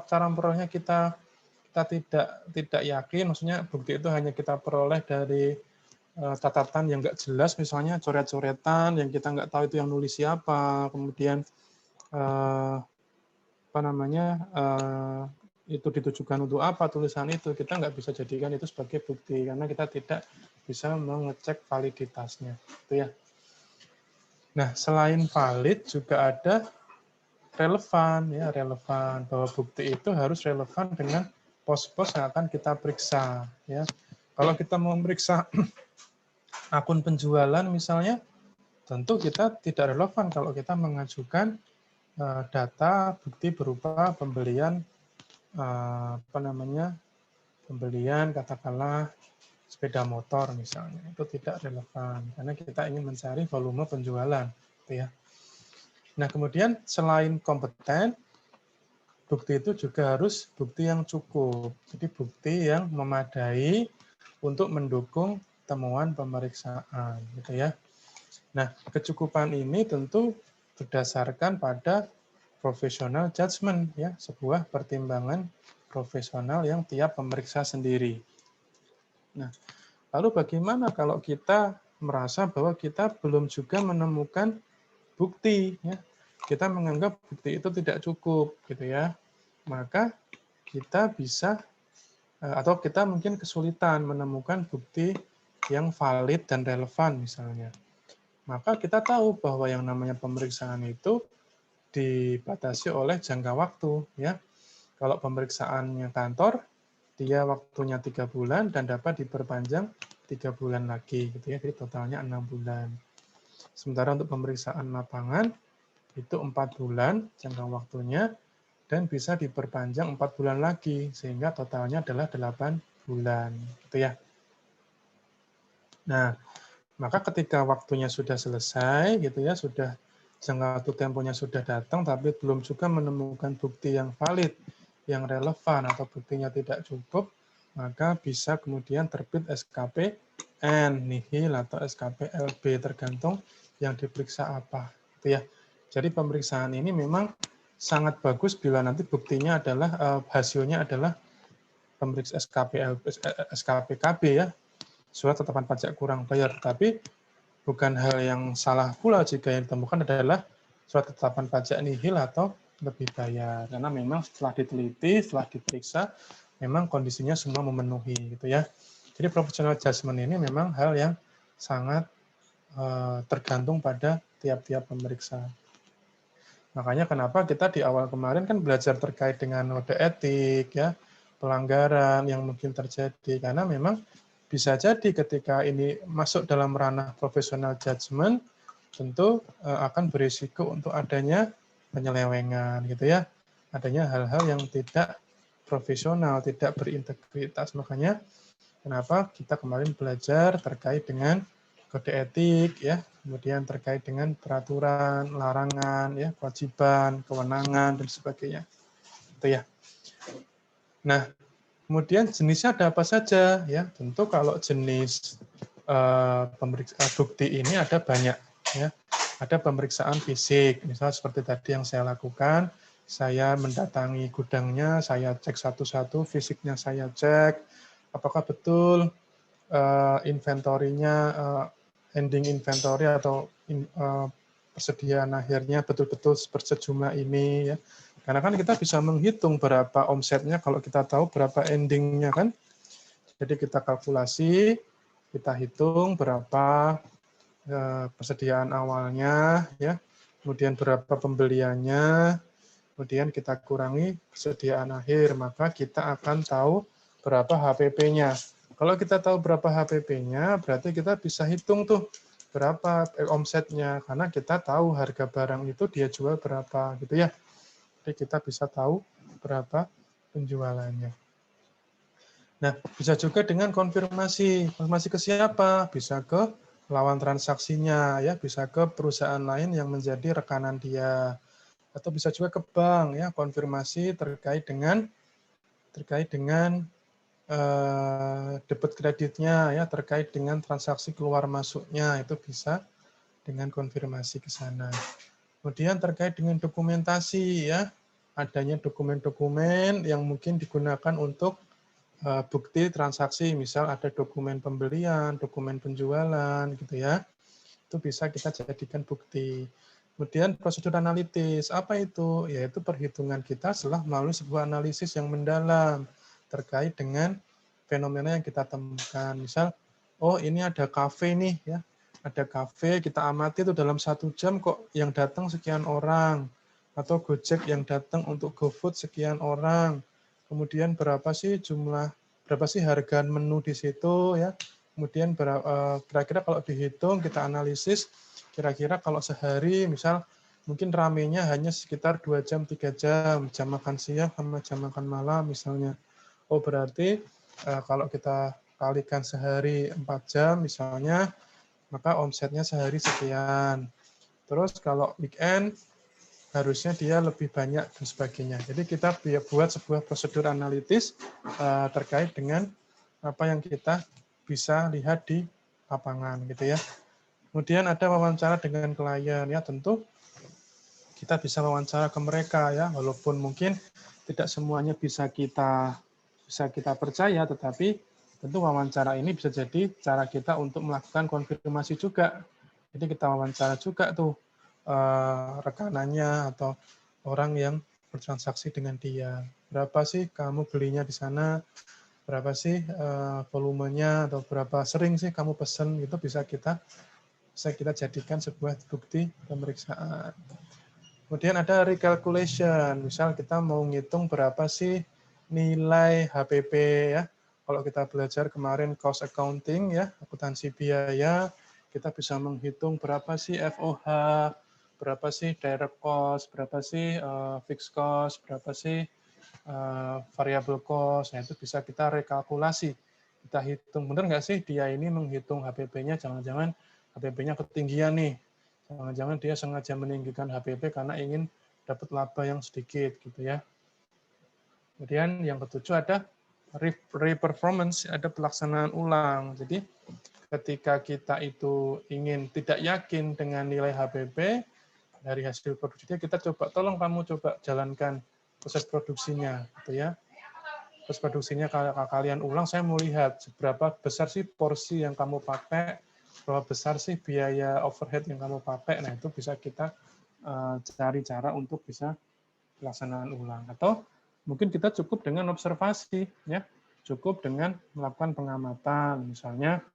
cara memperolehnya kita tidak yakin, maksudnya bukti itu hanya kita peroleh dari catatan yang nggak jelas, misalnya coret-coretan yang kita nggak tahu itu yang nulis siapa, kemudian apa namanya itu ditujukan untuk apa tulisan itu, kita nggak bisa jadikan itu sebagai bukti karena kita tidak bisa mengecek validitasnya, itu ya. Nah, selain valid juga ada relevan ya, relevan bahwa bukti itu harus relevan dengan pos-pos yang akan kita periksa ya. Kalau kita mau memeriksa akun penjualan misalnya, tentu kita tidak relevan kalau kita mengajukan data bukti berupa pembelian apa namanya, pembelian katakanlah sepeda motor misalnya, itu tidak relevan karena kita ingin mencari volume penjualan gitu ya. Nah, kemudian selain kompeten, bukti itu juga harus bukti yang cukup. Jadi bukti yang memadai untuk mendukung temuan pemeriksaan gitu ya. Nah, kecukupan ini tentu berdasarkan pada professional judgment ya, sebuah pertimbangan profesional yang tiap pemeriksa sendiri. Nah, lalu bagaimana kalau kita merasa bahwa kita belum juga menemukan bukti ya. Kita menganggap bukti itu tidak cukup gitu ya. Maka kita bisa atau kita mungkin kesulitan menemukan bukti yang valid dan relevan misalnya. Maka kita tahu bahwa yang namanya pemeriksaan itu dibatasi oleh jangka waktu ya. Kalau pemeriksaannya kantor, dia waktunya 3 bulan dan dapat diperpanjang 3 bulan lagi gitu ya. Jadi totalnya 6 bulan. Sementara untuk pemeriksaan lapangan itu 4 bulan jangka waktunya dan bisa diperpanjang 4 bulan lagi sehingga totalnya adalah 8 bulan gitu ya. Nah, maka ketika waktunya sudah selesai gitu ya, sudah jangka waktu temponya sudah datang tapi belum juga menemukan bukti yang valid, yang relevan atau buktinya tidak cukup, maka bisa kemudian terbit SKP N nihil atau SKP LB tergantung yang diperiksa apa gitu ya. Jadi pemeriksaan ini memang sangat bagus bila nanti buktinya adalah hasilnya adalah pemeriksa SKPKB ya, surat ketetapan pajak kurang bayar. Tapi bukan hal yang salah pula jika yang ditemukan adalah surat ketetapan pajak nihil atau lebih bayar. Karena memang setelah diteliti, setelah diperiksa, memang kondisinya semua memenuhi gitu ya. Jadi professional judgment ini memang hal yang sangat tergantung pada tiap-tiap pemeriksa. Makanya kenapa kita di awal kemarin kan belajar terkait dengan kode etik, ya, pelanggaran yang mungkin terjadi. Karena memang bisa jadi ketika ini masuk dalam ranah professional judgment, tentu akan berisiko untuk adanya penyelewengan, gitu ya. Adanya hal-hal yang tidak profesional, tidak berintegritas. Makanya kenapa kita kemarin belajar terkait dengan kode etik, ya, kemudian terkait dengan peraturan, larangan, ya, kewajiban, kewenangan, dan sebagainya. Itu ya. Nah, kemudian jenisnya ada apa saja? Ya, tentu kalau jenis bukti ini ada banyak. Ya. Ada pemeriksaan fisik, misalnya seperti tadi yang saya lakukan, saya mendatangi gudangnya, saya cek satu-satu, fisiknya saya cek, apakah betul inventorinya, ending inventory atau persediaan akhirnya betul-betul sejumlah ini ya. Karena kan kita bisa menghitung berapa omsetnya kalau kita tahu berapa endingnya kan. Jadi kita kalkulasi, kita hitung berapa persediaan awalnya ya, kemudian berapa pembeliannya, kemudian kita kurangi persediaan akhir, maka kita akan tahu berapa HPP-nya. Kalau kita tahu berapa HPP-nya, berarti kita bisa hitung tuh berapa omsetnya, karena kita tahu harga barang itu dia jual berapa gitu ya. Jadi kita bisa tahu berapa penjualannya. Nah, bisa juga dengan konfirmasi. Konfirmasi ke siapa? Bisa ke lawan transaksinya, ya, bisa ke perusahaan lain yang menjadi rekanan dia, atau bisa juga ke bank, ya, konfirmasi terkait dengan debit kreditnya, ya, terkait dengan transaksi keluar masuknya, itu bisa dengan konfirmasi ke sana. Kemudian terkait dengan dokumentasi, ya, adanya dokumen-dokumen yang mungkin digunakan untuk bukti transaksi, misal ada dokumen pembelian, dokumen penjualan, gitu ya, itu bisa kita jadikan bukti. Kemudian prosedur analitis, apa itu? Yaitu perhitungan kita setelah melalui sebuah analisis yang mendalam terkait dengan fenomena yang kita temukan. Misal, oh ini ada kafe nih, ya, ada kafe, kita amati itu dalam 1 jam kok yang datang sekian orang, atau Gojek yang datang untuk GoFood sekian orang. Kemudian berapa sih harga menu di situ, ya. Kemudian kira-kira kalau dihitung, kita analisis, kira-kira kalau sehari misal mungkin ramenya hanya sekitar 2 jam, 3 jam, jam makan siang sama jam makan malam misalnya. Oh berarti kalau kita kalikan sehari 4 jam misalnya, maka omsetnya sehari sekian. Terus kalau weekend harusnya dia lebih banyak dan sebagainya. Jadi kita buat sebuah prosedur analitis terkait dengan apa yang kita bisa lihat di lapangan, gitu ya. Kemudian ada wawancara dengan klien, ya, tentu kita bisa wawancara ke mereka, ya, walaupun mungkin tidak semuanya bisa kita percaya, tetapi tentu wawancara ini bisa jadi cara kita untuk melakukan konfirmasi juga. Jadi kita wawancara juga tuh rekanannya atau orang yang bertransaksi dengan dia. Berapa sih kamu belinya di sana? Berapa sih volumenya, atau berapa sering sih kamu pesen? Itu bisa kita jadikan sebuah bukti pemeriksaan. Kemudian ada recalculation, misal kita mau ngitung berapa sih nilai HPP, ya. Kalau kita belajar kemarin cost accounting, ya, akuntansi biaya, kita bisa menghitung berapa sih FOH, berapa sih direct cost, berapa sih fixed cost, berapa sih variable cost. Nah, itu bisa kita rekalkulasi. Kita hitung, benar nggak sih dia ini menghitung HPP-nya, jangan-jangan HPP-nya ketinggian nih. Jangan-jangan dia sengaja meninggikan HPP karena ingin dapat laba yang sedikit, gitu ya. Kemudian yang ketujuh ada re-performance, ada pelaksanaan ulang. Jadi ketika kita itu ingin tidak yakin dengan nilai HPP dari hasil produksinya, kita coba, tolong kamu coba jalankan proses produksinya, gitu ya. Proses produksinya kalian ulang, saya mau lihat seberapa besar sih porsi yang kamu pakai, berapa besar sih biaya overhead yang kamu pakai. Nah, itu bisa kita cari cara untuk bisa pelaksanaan ulang. Atau mungkin kita cukup dengan observasi, ya, cukup dengan melakukan pengamatan. Misalnya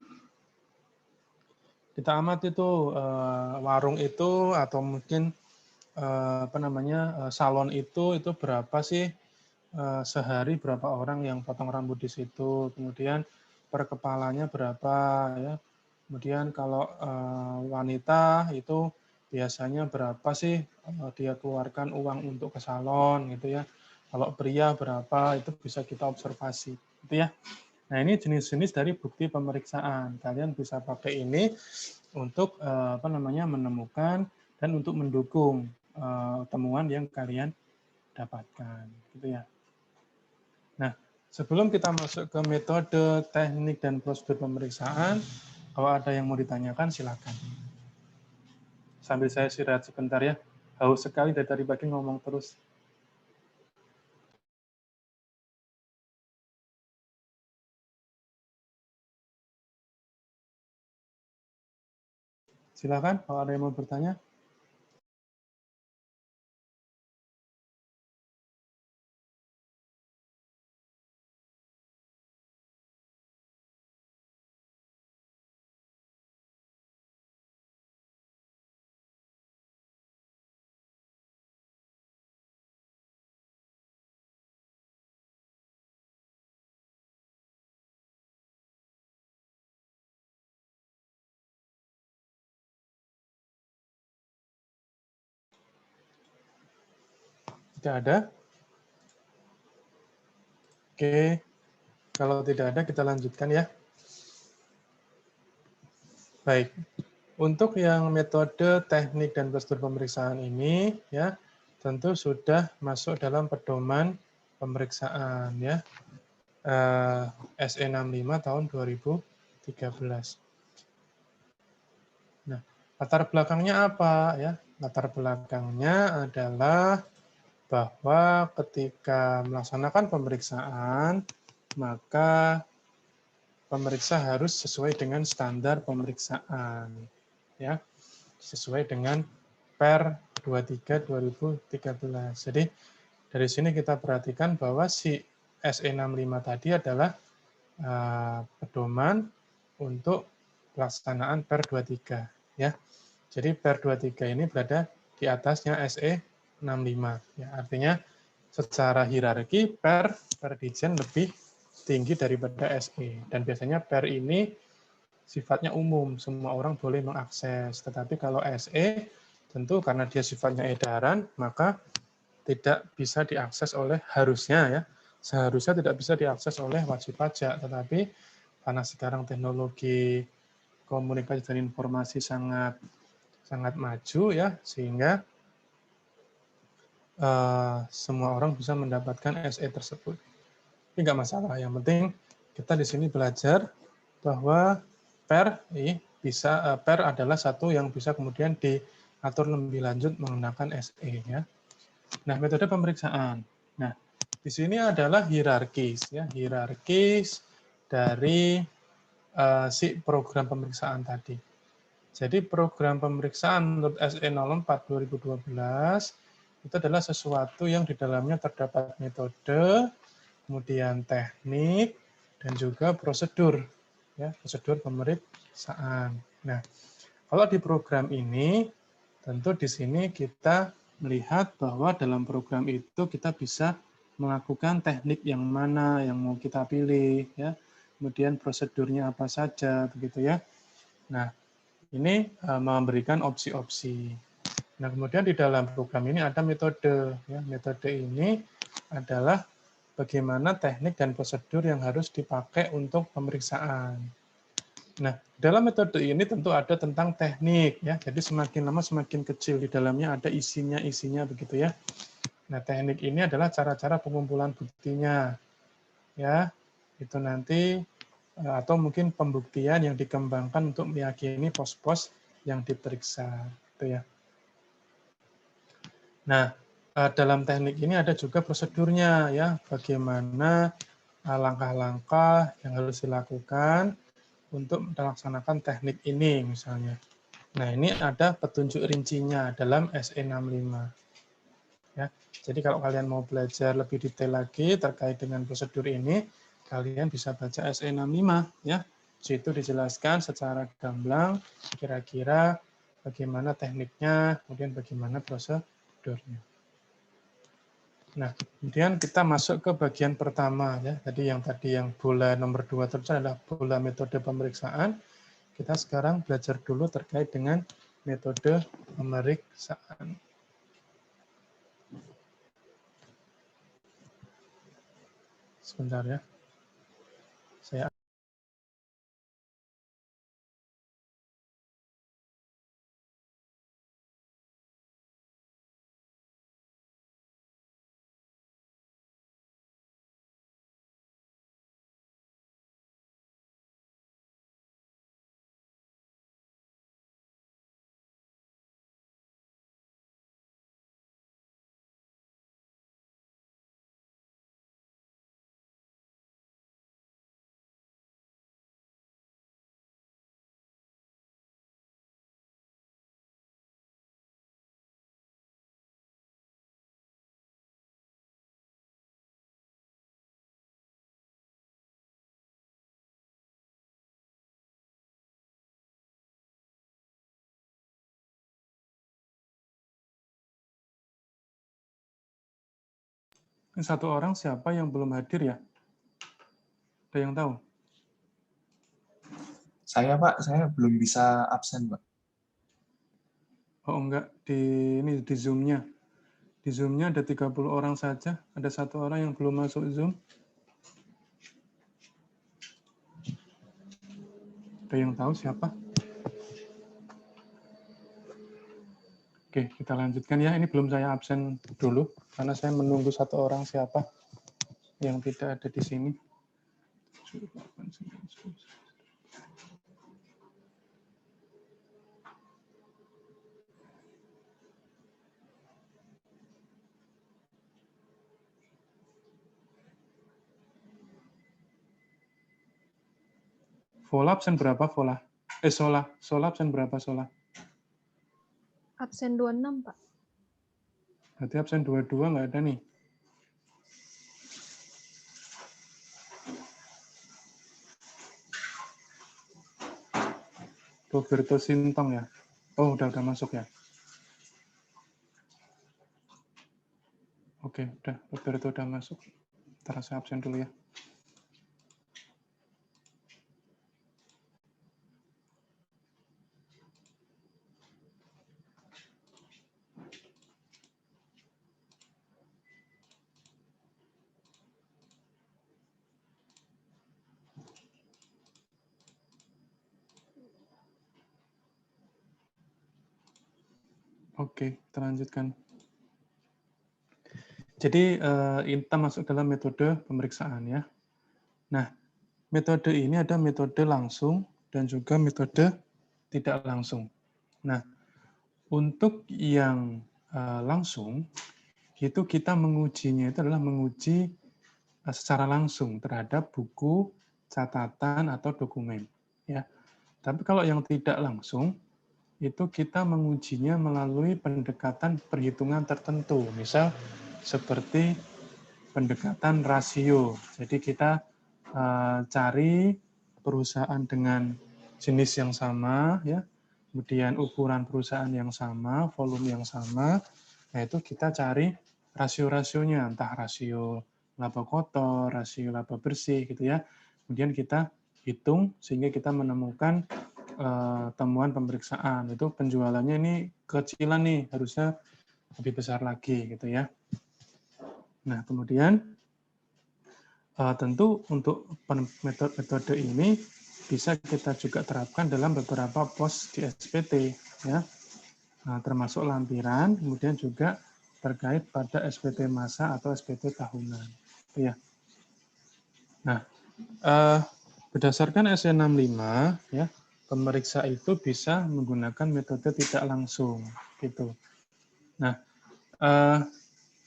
kita amati tuh warung itu, atau mungkin salon itu berapa sih sehari, berapa orang yang potong rambut di situ, kemudian per kepalanya berapa, ya. Kemudian kalau wanita itu biasanya berapa sih dia keluarkan uang untuk ke salon, gitu ya. Kalau pria berapa, itu bisa kita observasi, gitu ya. Nah, ini jenis-jenis dari bukti pemeriksaan. Kalian bisa pakai ini untuk menemukan dan untuk mendukung temuan yang kalian dapatkan, gitu ya. Nah, sebelum kita masuk ke metode, teknik, dan prosedur pemeriksaan, kalau ada yang mau ditanyakan, silakan. Sambil saya istirahat sebentar ya. Haus sekali dari tadi pagi ngomong terus. Silakan kalau ada yang mau bertanya. Tidak ada? Oke. Kalau tidak ada, kita lanjutkan ya. Baik. Untuk yang metode, teknik, dan prosedur pemeriksaan ini, ya, tentu sudah masuk dalam pedoman pemeriksaan, ya, SE65 tahun 2013. Nah, latar belakangnya apa, ya? Latar belakangnya adalah bahwa ketika melaksanakan pemeriksaan, maka pemeriksa harus sesuai dengan standar pemeriksaan, ya, sesuai dengan Per 23 2013. Jadi dari sini kita perhatikan bahwa si SE65 tadi adalah pedoman untuk pelaksanaan Per 23, ya. Jadi Per 23 ini berada di atasnya SE65, ya. Artinya secara hierarki Per Dirjen lebih tinggi daripada SE, dan biasanya Per ini sifatnya umum, semua orang boleh mengakses. Tetapi kalau SE, tentu karena dia sifatnya edaran, maka tidak bisa diakses oleh, harusnya ya, seharusnya tidak bisa diakses oleh wajib pajak. Tetapi karena sekarang teknologi komunikasi dan informasi sangat maju ya, sehingga semua orang bisa mendapatkan SE tersebut. Ini nggak masalah. Yang penting kita di sini belajar bahwa Per Per adalah satu yang bisa kemudian diatur lebih lanjut menggunakan SE, ya. Nah, metode pemeriksaan. Nah, di sini adalah hierarkis, ya, hierarkis dari si program pemeriksaan tadi. Jadi program pemeriksaan menurut SE04 2012 itu adalah sesuatu yang di dalamnya terdapat metode, kemudian teknik, dan juga prosedur, ya, prosedur pemeriksaan. Nah, kalau di program ini, tentu di sini kita melihat bahwa dalam program itu kita bisa melakukan teknik yang mana yang mau kita pilih, ya, kemudian prosedurnya apa saja, begitu ya. Nah, ini memberikan opsi-opsi. Nah, kemudian di dalam program ini ada metode, ya, metode ini adalah bagaimana teknik dan prosedur yang harus dipakai untuk pemeriksaan. Nah, dalam metode ini tentu ada tentang teknik, ya. Jadi semakin lama semakin kecil, di dalamnya ada isinya begitu ya. Nah, teknik ini adalah cara-cara pengumpulan buktinya, ya. Itu nanti atau mungkin pembuktian yang dikembangkan untuk meyakini pos-pos yang diperiksa, gitu ya. Nah, dalam teknik ini ada juga prosedurnya, ya, bagaimana langkah-langkah yang harus dilakukan untuk melaksanakan teknik ini misalnya. Nah, ini ada petunjuk rincinya dalam SE65. Ya. Jadi kalau kalian mau belajar lebih detail lagi terkait dengan prosedur ini, kalian bisa baca SE65 ya. Di situ dijelaskan secara gamblang kira-kira bagaimana tekniknya, kemudian bagaimana prosedurnya. Nah, kemudian kita masuk ke bagian pertama ya. Tadi yang bola nomor 2 terusan adalah bola metode pemeriksaan. Kita sekarang belajar dulu terkait dengan metode pemeriksaan. Sebentar ya. Saya satu orang siapa yang belum hadir ya? Ada yang tahu? Saya Pak, saya belum bisa absen Pak. Oh enggak, di Zoom-nya. Di Zoom-nya ada 30 orang saja, ada satu orang yang belum masuk Zoom. Ada yang tahu siapa? Oke, kita lanjutkan ya. Ini belum saya absen dulu, karena saya menunggu satu orang siapa yang tidak ada di sini. Vola absen berapa, Vola? Sola absen berapa, Sola? Absen 26, Pak. Berarti absen 22 nggak ada nih. Roberto Sintong ya? Oh, udah masuk ya? Oke, udah. Roberto udah masuk. Ntar saya absen dulu ya. Oke, kita lanjutkan. Jadi kita masuk dalam metode pemeriksaan ya. Nah, metode ini ada metode langsung dan juga metode tidak langsung. Nah, untuk yang langsung itu kita mengujinya itu adalah menguji secara langsung terhadap buku, catatan atau dokumen ya. Tapi kalau yang tidak langsung itu kita mengujinya melalui pendekatan perhitungan tertentu. Misal seperti pendekatan rasio. Jadi kita cari perusahaan dengan jenis yang sama, ya, kemudian ukuran perusahaan yang sama, volume yang sama, nah itu kita cari rasio-rasionya, entah rasio laba kotor, rasio laba bersih, gitu ya. Kemudian kita hitung sehingga kita menemukan temuan pemeriksaan. Itu penjualannya ini kecilan nih, harusnya lebih besar lagi, gitu ya. Nah, kemudian tentu untuk metode ini bisa kita juga terapkan dalam beberapa pos di SPT, ya. Nah, termasuk lampiran, kemudian juga terkait pada SPT masa atau SPT tahunan, ya. Nah, berdasarkan SE65, ya, pemeriksa itu bisa menggunakan metode tidak langsung, gitu. Nah,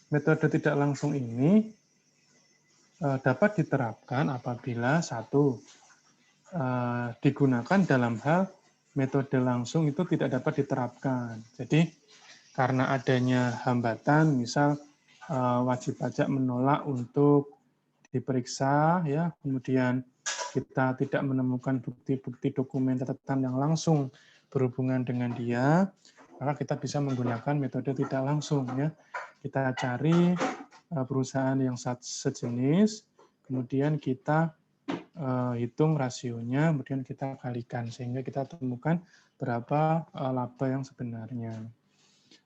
metode tidak langsung ini dapat diterapkan apabila satu digunakan dalam hal metode langsung itu tidak dapat diterapkan. Jadi karena adanya hambatan, misal wajib pajak menolak untuk diperiksa, ya, kemudian kita tidak menemukan bukti-bukti dokumen catatan yang langsung berhubungan dengan dia, maka kita bisa menggunakan metode tidak langsung, ya. Kita cari perusahaan yang sejenis, kemudian kita hitung rasionya, kemudian kita kalikan sehingga kita temukan berapa laba yang sebenarnya.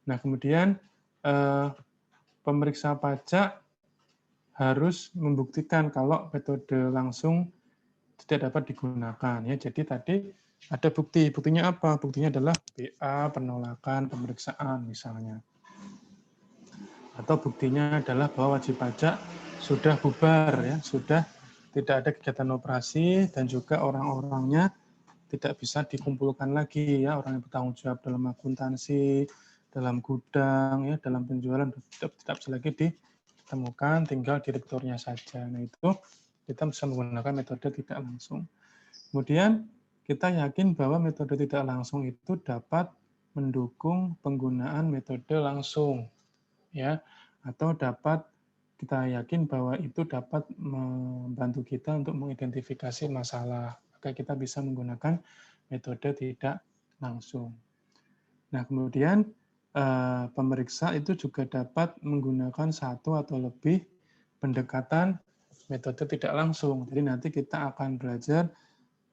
Nah, kemudian pemeriksa pajak harus membuktikan kalau metode langsung tidak dapat digunakan, ya. Jadi tadi ada bukti, buktinya apa? Buktinya adalah BA, penolakan pemeriksaan misalnya. Atau buktinya adalah bahwa wajib pajak sudah bubar, ya, sudah tidak ada kegiatan operasi dan juga orang-orangnya tidak bisa dikumpulkan lagi, ya, orang yang bertanggung jawab dalam akuntansi, dalam gudang, ya, dalam penjualan tidak bisa lagi ditemukan, tinggal direkturnya saja. Nah, itu kita bisa menggunakan metode tidak langsung. Kemudian kita yakin bahwa metode tidak langsung itu dapat mendukung penggunaan metode langsung, ya, atau dapat kita yakin bahwa itu dapat membantu kita untuk mengidentifikasi masalah, maka kita bisa menggunakan metode tidak langsung. Nah, kemudian pemeriksa itu juga dapat menggunakan satu atau lebih pendekatan metode tidak langsung. Jadi nanti kita akan belajar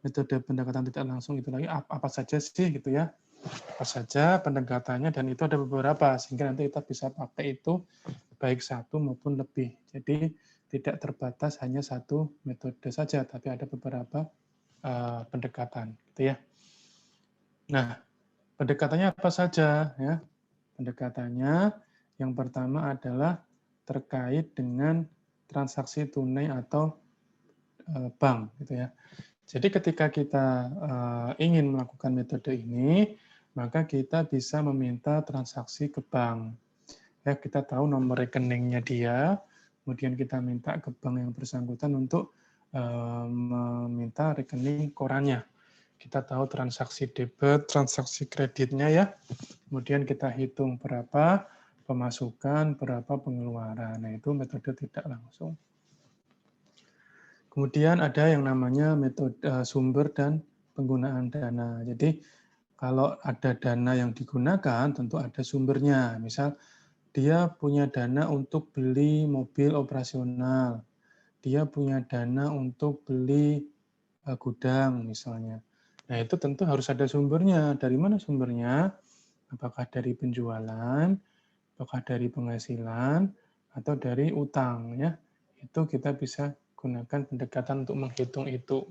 metode pendekatan tidak langsung itu lagi apa saja sih, gitu ya. Apa saja pendekatannya, dan itu ada beberapa, sehingga nanti kita bisa pakai itu baik satu maupun lebih. Jadi tidak terbatas hanya satu metode saja, tapi ada beberapa pendekatan, gitu ya. Nah, pendekatannya apa saja ya? Pendekatannya yang pertama adalah terkait dengan transaksi tunai atau bank, gitu ya. Jadi ketika kita ingin melakukan metode ini, maka kita bisa meminta transaksi ke bank. Ya, kita tahu nomor rekeningnya dia, kemudian kita minta ke bank yang bersangkutan untuk meminta rekening korannya. Kita tahu transaksi debit, transaksi kreditnya ya. Kemudian kita hitung berapa pemasukan, berapa pengeluaran. Nah, itu metode tidak langsung. Kemudian ada yang namanya metode sumber dan penggunaan dana. Jadi kalau ada dana yang digunakan, tentu ada sumbernya. Misal dia punya dana untuk beli mobil operasional, dia punya dana untuk beli gudang misalnya. Nah, itu tentu harus ada sumbernya. Dari mana sumbernya? Apakah dari penjualan, apakah dari penghasilan, atau dari utang ya. Itu kita bisa gunakan pendekatan untuk menghitung itu.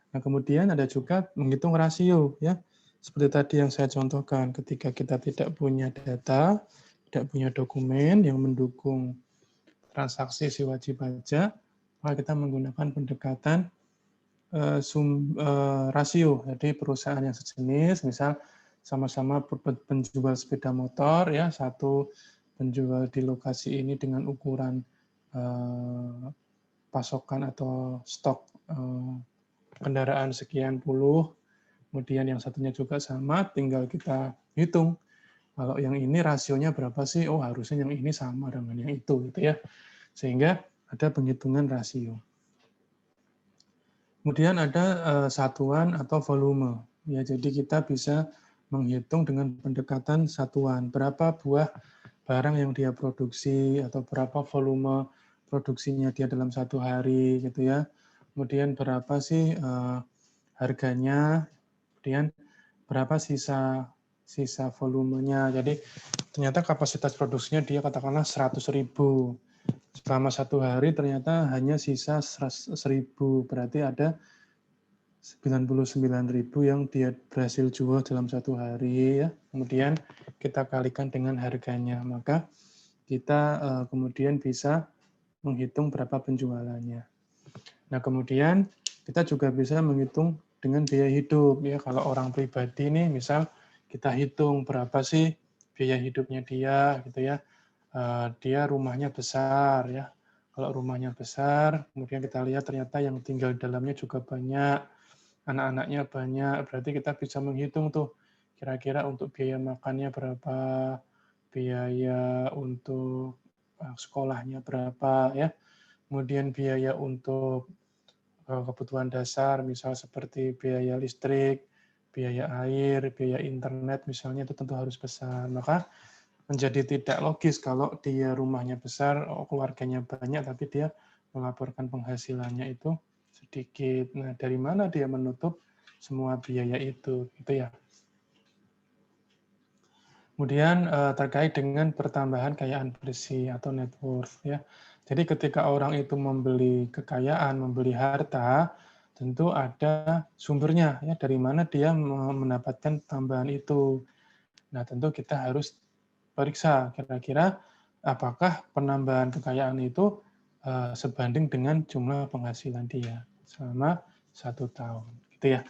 Nah, kemudian ada juga menghitung rasio ya. Seperti tadi yang saya contohkan, ketika kita tidak punya data, tidak punya dokumen yang mendukung transaksi si wajib pajak, maka kita menggunakan pendekatan rasio. Jadi perusahaan yang sejenis, misal sama-sama penjual sepeda motor, ya satu penjual di lokasi ini dengan ukuran pasokan atau stok kendaraan sekian puluh, kemudian yang satunya juga sama, tinggal kita hitung. Kalau yang ini rasionya berapa sih? Oh, harusnya yang ini sama dengan yang itu, gitu ya. Sehingga ada penghitungan rasio. Kemudian ada satuan atau volume. Ya, jadi kita bisa menghitung dengan pendekatan satuan. Berapa buah barang yang dia produksi atau berapa volume produksinya dia dalam satu hari, gitu ya. Kemudian berapa sih harganya, kemudian berapa sisa volumenya. Jadi ternyata kapasitas produksinya dia katakanlah 100.000. Selama satu hari ternyata hanya sisa 1.000. Berarti ada 99.000 yang dia berhasil jual dalam satu hari ya. Kemudian kita kalikan dengan harganya, maka kita kemudian bisa menghitung berapa penjualannya. Nah, kemudian kita juga bisa menghitung dengan biaya hidup ya. Kalau orang pribadi nih, misal kita hitung berapa sih biaya hidupnya dia gitu ya. Dia rumahnya besar ya. Kalau rumahnya besar, kemudian kita lihat ternyata yang tinggal di dalamnya juga banyak, anak-anaknya banyak, berarti kita bisa menghitung tuh kira-kira untuk biaya makannya berapa, biaya untuk sekolahnya berapa ya. Kemudian biaya untuk kebutuhan dasar, misal seperti biaya listrik, biaya air, biaya internet misalnya itu tentu harus besar. Maka menjadi tidak logis kalau dia rumahnya besar, keluarganya banyak, tapi dia melaporkan penghasilannya itu sedikit. Nah, dari mana dia menutup semua biaya itu, gitu ya. Kemudian terkait dengan pertambahan kekayaan bersih atau net worth ya. Jadi ketika orang itu membeli kekayaan, membeli harta, tentu ada sumbernya ya, dari mana dia mendapatkan tambahan itu. Nah, tentu kita harus periksa kira-kira apakah penambahan kekayaan itu sebanding dengan jumlah penghasilan dia selama 1 tahun, gitu ya.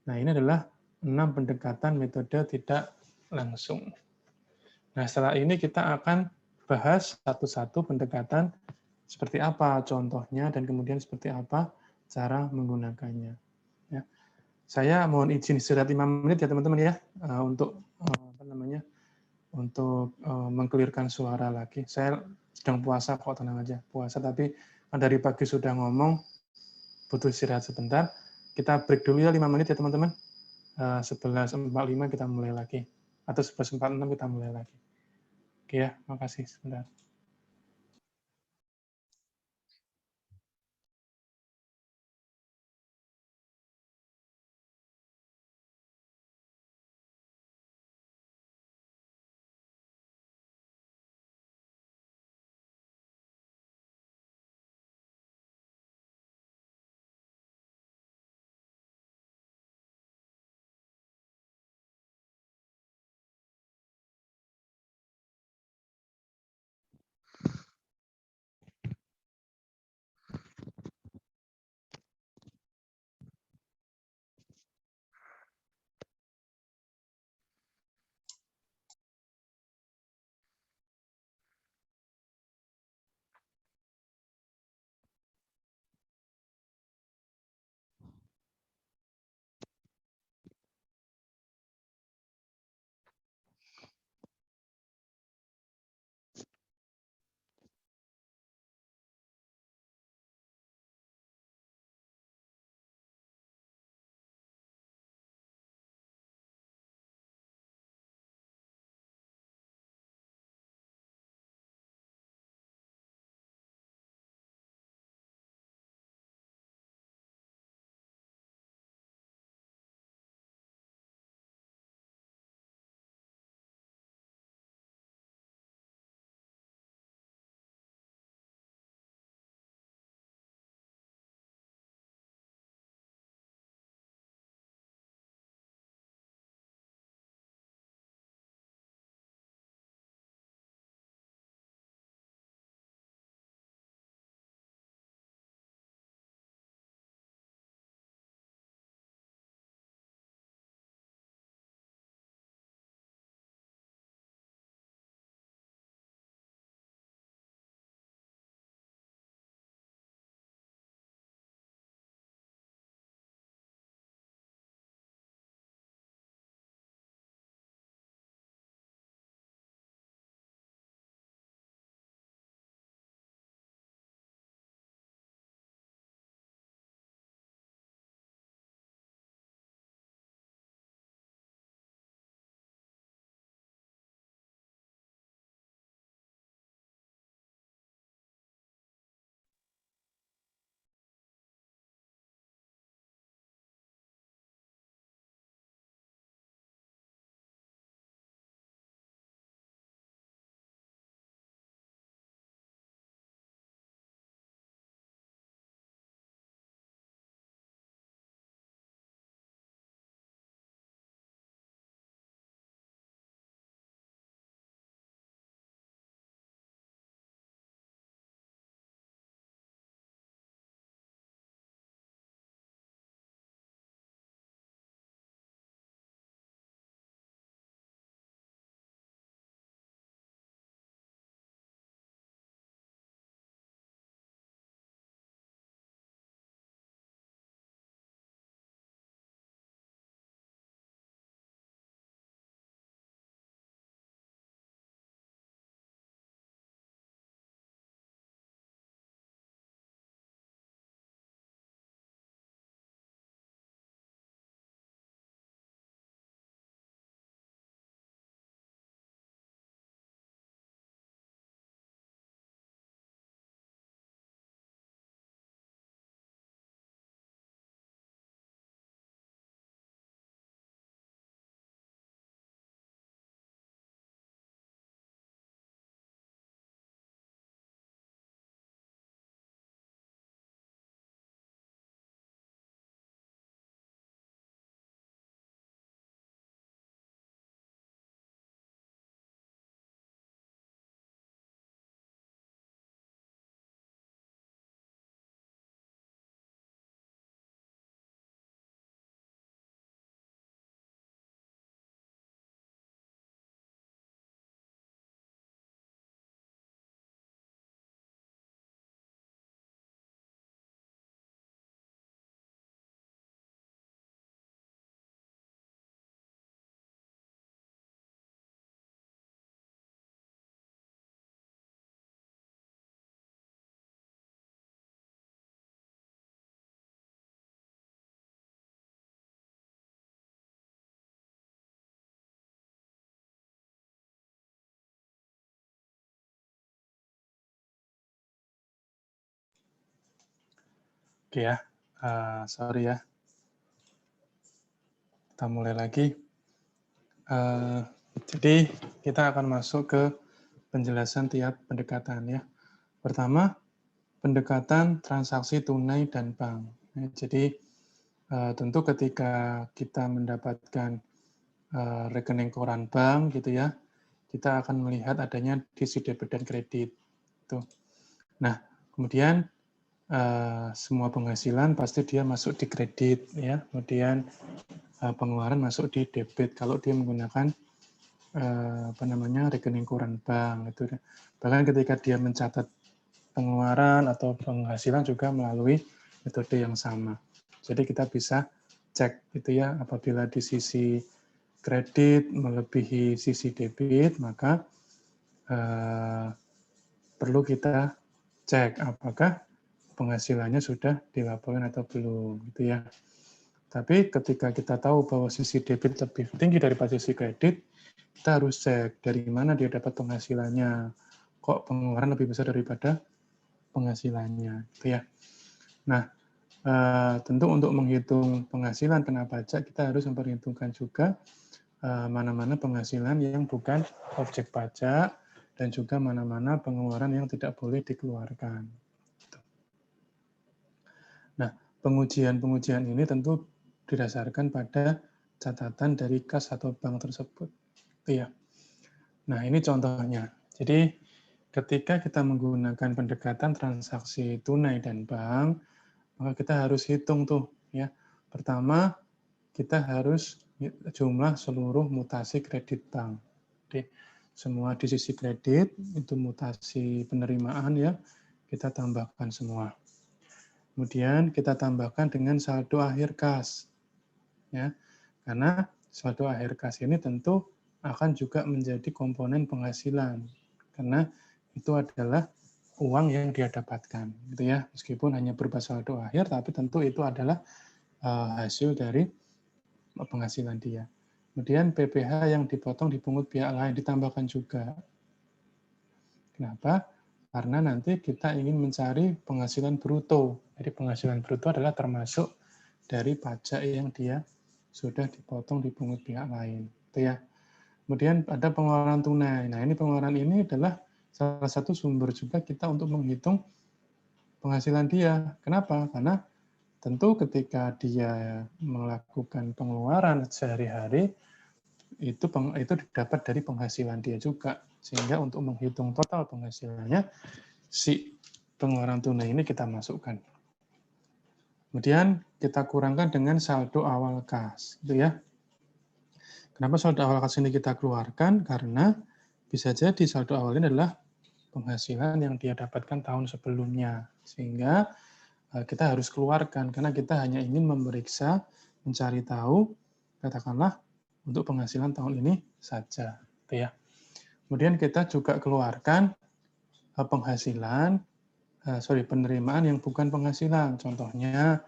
Nah, ini adalah 6 pendekatan metode tidak langsung. Nah, setelah ini kita akan bahas satu-satu pendekatan seperti apa contohnya dan kemudian seperti apa cara menggunakannya. Ya. Saya mohon izin istirahat 5 menit ya teman-teman ya, untuk untuk mengkelirkan suara lagi. Saya sedang puasa kok, tenang aja. Puasa tapi dari pagi sudah ngomong, butuh istirahat sebentar. Kita break dulu ya 5 menit ya teman-teman. 11.45 kita mulai lagi. Atau 11.46 kita mulai lagi. Oke ya, makasih sebentar. Oke ya, sorry ya, kita mulai lagi. Jadi kita akan masuk ke penjelasan tiap pendekatan ya. Pertama, pendekatan transaksi tunai dan bank. Ya, jadi tentu ketika kita mendapatkan rekening koran bank gitu ya, kita akan melihat adanya sisi debit dan kredit. Tuh. Nah, kemudian semua penghasilan pasti dia masuk di kredit ya, kemudian pengeluaran masuk di debit kalau dia menggunakan rekening koran bank itu. Bahkan ketika dia mencatat pengeluaran atau penghasilan juga melalui metode yang sama. Jadi kita bisa cek gitu ya, apabila di sisi kredit melebihi sisi debit, maka perlu kita cek apakah penghasilannya sudah dilaporkan atau belum gitu ya. Tapi ketika kita tahu bahwa sisi debit lebih tinggi daripada sisi kredit, kita harus cek dari mana dia dapat penghasilannya. Kok pengeluaran lebih besar daripada penghasilannya gitu ya. Nah, tentu untuk menghitung penghasilan kena pajak kita harus memperhitungkan juga mana-mana penghasilan yang bukan objek pajak dan juga mana-mana pengeluaran yang tidak boleh dikeluarkan. Nah, pengujian-pengujian ini tentu didasarkan pada catatan dari kas atau bank tersebut. Itu ya. Nah, ini contohnya. Jadi, ketika kita menggunakan pendekatan transaksi tunai dan bank, maka kita harus hitung tuh ya. Pertama, kita harus jumlah seluruh mutasi kredit bank. Jadi, semua di sisi kredit itu mutasi penerimaan ya, kita tambahkan semua. Kemudian kita tambahkan dengan saldo akhir kas. Ya. Karena saldo akhir kas ini tentu akan juga menjadi komponen penghasilan. Karena itu adalah uang yang dia dapatkan, gitu ya. Meskipun hanya berupa saldo akhir, tapi tentu itu adalah hasil dari penghasilan dia. Kemudian PPh yang dipotong dipungut pihak lain ditambahkan juga. Kenapa? Karena nanti kita ingin mencari penghasilan bruto. Jadi penghasilan bruto adalah termasuk dari pajak yang dia sudah dipotong dipungut pihak lain. Itu ya. Kemudian ada pengeluaran tunai. Nah, ini pengeluaran ini adalah salah satu sumber juga kita untuk menghitung penghasilan dia. Kenapa? Karena tentu ketika dia melakukan pengeluaran sehari-hari, itu didapat dari penghasilan dia juga. Sehingga untuk menghitung total penghasilannya, si pengeluaran tunai ini kita masukkan. Kemudian kita kurangkan dengan saldo awal kas, gitu ya. Kenapa saldo awal kas ini kita keluarkan? Karena bisa jadi saldo awal ini adalah penghasilan yang dia dapatkan tahun sebelumnya, sehingga kita harus keluarkan karena kita hanya ingin memeriksa, mencari tahu, katakanlah untuk penghasilan tahun ini saja, gitu ya. Kemudian kita juga keluarkan penerimaan yang bukan penghasilan. Contohnya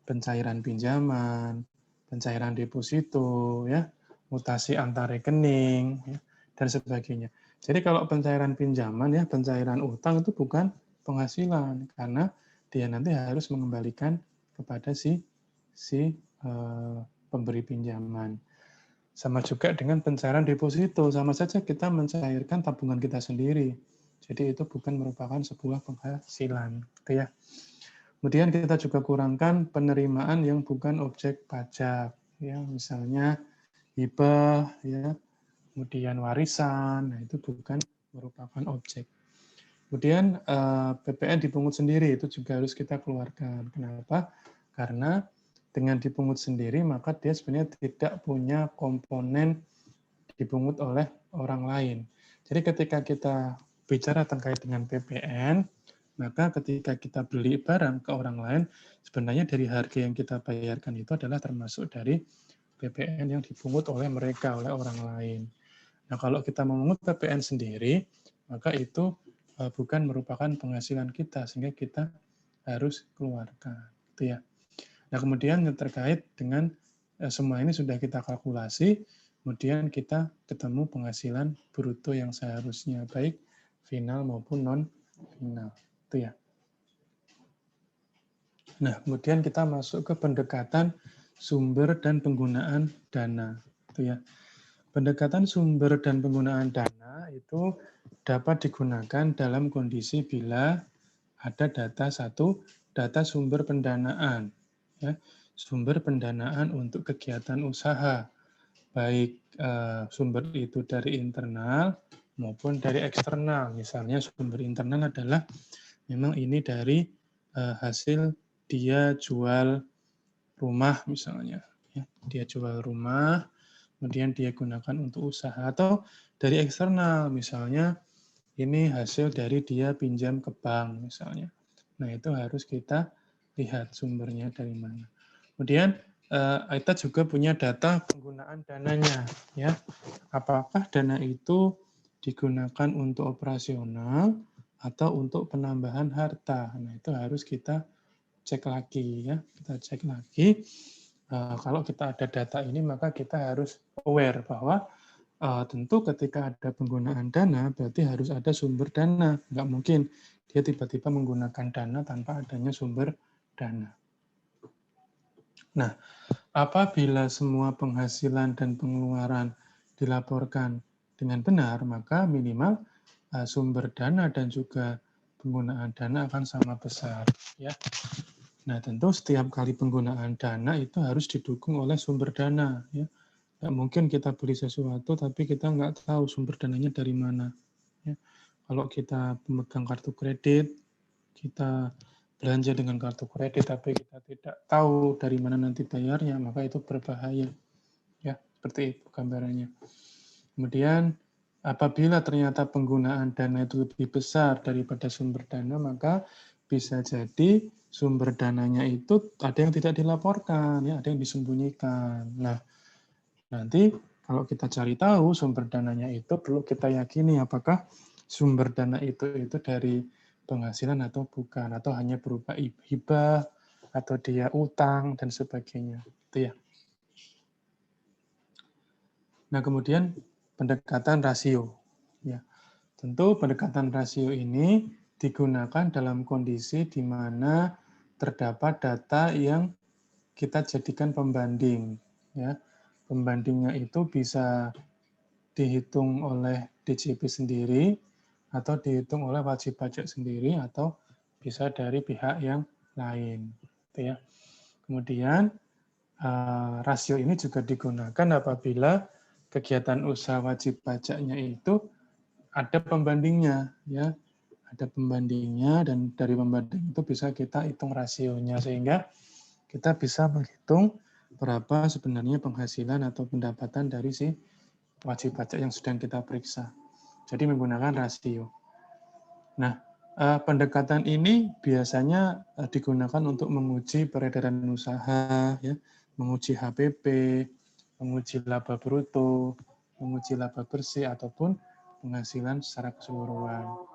pencairan pinjaman, pencairan deposito, ya, mutasi antar rekening, ya, dan sebagainya. Jadi kalau pencairan pinjaman, ya, pencairan utang itu bukan penghasilan karena dia nanti harus mengembalikan kepada si pemberi pinjaman. Sama juga dengan pencairan deposito, sama saja kita mencairkan tabungan kita sendiri. Jadi itu bukan merupakan sebuah penghasilan, gitu ya. Kemudian kita juga kurangkan penerimaan yang bukan objek pajak, ya, misalnya hibah, ya, kemudian warisan, nah itu bukan merupakan objek. Kemudian PPN dipungut sendiri itu juga harus kita keluarkan. Kenapa? Karena dengan dipungut sendiri, maka dia sebenarnya tidak punya komponen dipungut oleh orang lain. Jadi ketika kita bicara terkait dengan PPN, maka ketika kita beli barang ke orang lain, sebenarnya dari harga yang kita bayarkan itu adalah termasuk dari PPN yang dipungut oleh mereka, oleh orang lain. Nah, kalau kita memungut PPN sendiri, maka itu bukan merupakan penghasilan kita, sehingga kita harus keluarkan. Gitu ya. Nah, kemudian yang terkait dengan semua ini sudah kita kalkulasi, kemudian kita ketemu penghasilan bruto yang seharusnya, baik final maupun non-final. Itu ya. Nah, kemudian kita masuk ke pendekatan sumber dan penggunaan dana. Itu ya. Pendekatan sumber dan penggunaan dana itu dapat digunakan dalam kondisi bila ada data sumber pendanaan, ya, sumber pendanaan untuk kegiatan usaha, baik sumber itu dari internal maupun dari eksternal. Misalnya sumber internal adalah memang ini dari hasil dia jual rumah misalnya, ya, dia jual rumah, kemudian dia gunakan untuk usaha, atau dari eksternal misalnya ini hasil dari dia pinjam ke bank misalnya. Nah, itu harus kita lihat sumbernya dari mana. Kemudian kita juga punya data penggunaan dananya, ya. Apakah dana itu digunakan untuk operasional atau untuk penambahan harta. Nah, itu harus kita cek lagi, ya. Kita cek lagi. Kalau kita ada data ini, maka kita harus aware bahwa tentu ketika ada penggunaan dana, berarti harus ada sumber dana. Nggak mungkin dia tiba-tiba menggunakan dana tanpa adanya sumber dana. Nah, apabila semua penghasilan dan pengeluaran dilaporkan dengan benar, maka minimal sumber dana dan juga penggunaan dana akan sama besar. Ya. Nah, tentu setiap kali penggunaan dana itu harus didukung oleh sumber dana. Ya. Nggak mungkin kita beli sesuatu, tapi kita nggak tahu sumber dananya dari mana. Ya. Kalau kita pemegang kartu kredit, kita belanja dengan kartu kredit, tapi kita tidak tahu dari mana nanti bayarnya, maka itu berbahaya. Ya, seperti itu gambarannya. Kemudian, apabila ternyata penggunaan dana itu lebih besar daripada sumber dana, maka bisa jadi sumber dananya itu ada yang tidak dilaporkan, ya, ada yang disembunyikan. Nah, nanti kalau kita cari tahu sumber dananya itu, perlu kita yakini apakah sumber dana itu dari penghasilan atau bukan, atau hanya berupa hibah, atau dia utang, dan sebagainya. Itu ya. Nah, kemudian pendekatan rasio. Ya. Tentu pendekatan rasio ini digunakan dalam kondisi di mana terdapat data yang kita jadikan pembanding. Ya. Pembandingnya itu bisa dihitung oleh DJP sendiri, atau dihitung oleh wajib pajak sendiri, atau bisa dari pihak yang lain. Gitu ya. Kemudian rasio ini juga digunakan apabila kegiatan usaha wajib pajaknya itu ada pembandingnya, ya, ada pembandingnya, dan dari pembanding itu bisa kita hitung rasionya sehingga kita bisa menghitung berapa sebenarnya penghasilan atau pendapatan dari si wajib pajak yang sedang kita periksa. Jadi menggunakan rasio. Nah, pendekatan ini biasanya digunakan untuk menguji peredaran usaha, ya, menguji HPP, menguji laba bruto, menguji laba bersih, ataupun penghasilan secara keseluruhan.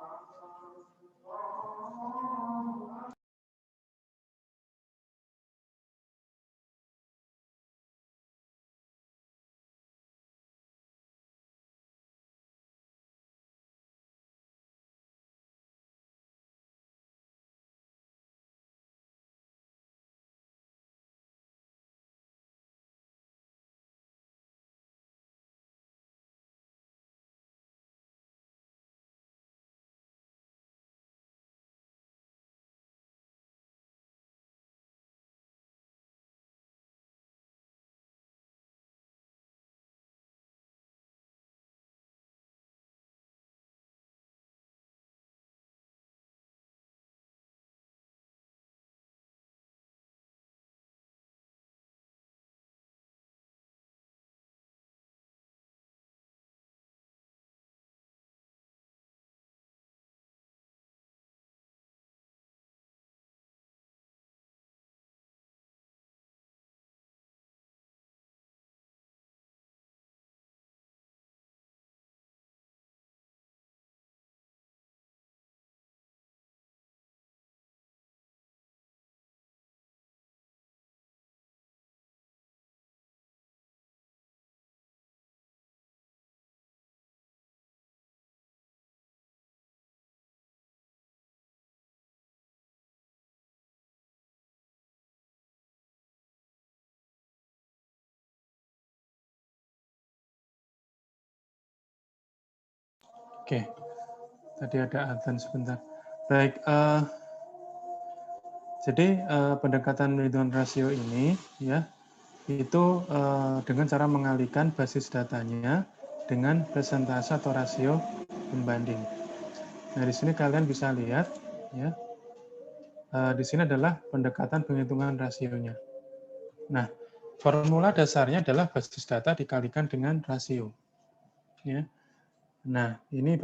Oke, tadi ada adzan sebentar. Baik, jadi pendekatan perhitungan rasio ini ya itu dengan cara mengalihkan basis datanya dengan persentase atau rasio pembanding. Nah, di sini kalian bisa lihat ya. Di sini adalah pendekatan penghitungan rasionya. Nah, formula dasarnya adalah basis data dikalikan dengan rasio. Ya. Nah, ini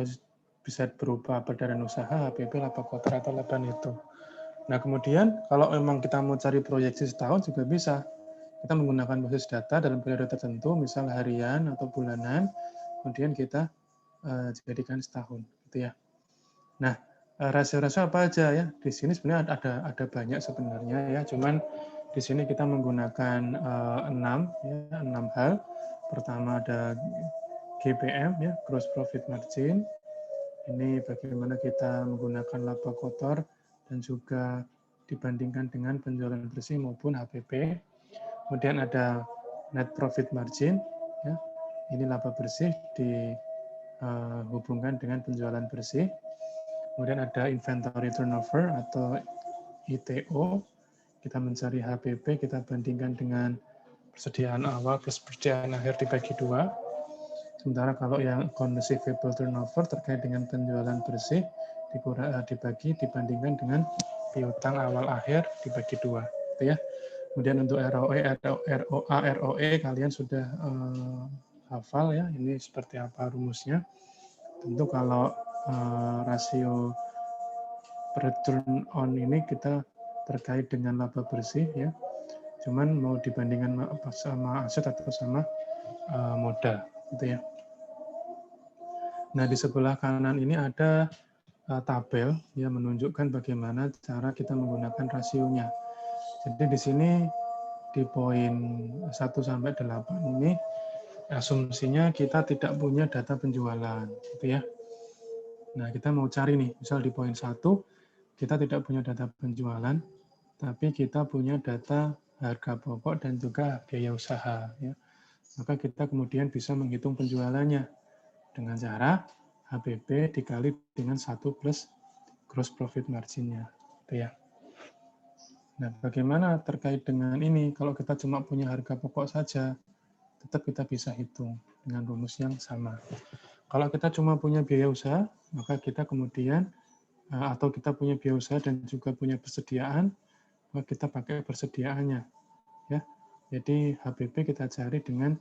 bisa berupa peredaran usaha, HPP, laba kotor, atau laba neto. Nah, kemudian kalau memang kita mau cari proyeksi setahun juga bisa. Kita menggunakan basis data dalam periode tertentu, misal harian atau bulanan, kemudian kita jadikan setahun, gitu ya. Nah, rasio-rasio apa aja ya? Di sini sebenarnya ada banyak sebenarnya ya, cuman di sini kita menggunakan 6 hal. Pertama ada GPM ya, gross profit margin. Ini bagaimana kita menggunakan laba kotor dan juga dibandingkan dengan penjualan bersih maupun HPP. Kemudian ada net profit margin, ya. Ini laba bersih dihubungkan dengan penjualan bersih. Kemudian ada inventory turnover atau ITO. Kita mencari HPP, kita bandingkan dengan persediaan awal plus persediaan akhir dibagi 2. Sementara kalau yang account receivable turnover terkait dengan penjualan bersih dibandingkan dengan piutang awal akhir dibagi 2, gitu ya. Kemudian untuk ROE, ROA, ROE kalian sudah hafal ya, ini seperti apa rumusnya. Tentu kalau rasio return on ini kita terkait dengan laba bersih ya. Cuman mau dibandingkan sama aset atau sama modal, gitu ya. Nah, di sebelah kanan ini ada tabel yang menunjukkan bagaimana cara kita menggunakan rasionya. Jadi di sini di poin 1 sampai 8 ini asumsinya kita tidak punya data penjualan, gitu ya. Nah, kita mau cari nih, misal di poin 1 kita tidak punya data penjualan, tapi kita punya data harga pokok dan juga biaya usaha, ya. Maka kita kemudian bisa menghitung penjualannya dengan cara HPP dikali dengan 1 plus gross profit margin-nya, gitu ya. Nah, bagaimana terkait dengan ini? Kalau kita cuma punya harga pokok saja, tetap kita bisa hitung dengan rumus yang sama. Kalau kita cuma punya biaya usaha, maka kita kemudian atau kita punya biaya usaha dan juga punya persediaan, maka kita pakai persediaannya, ya. Jadi HPP kita cari dengan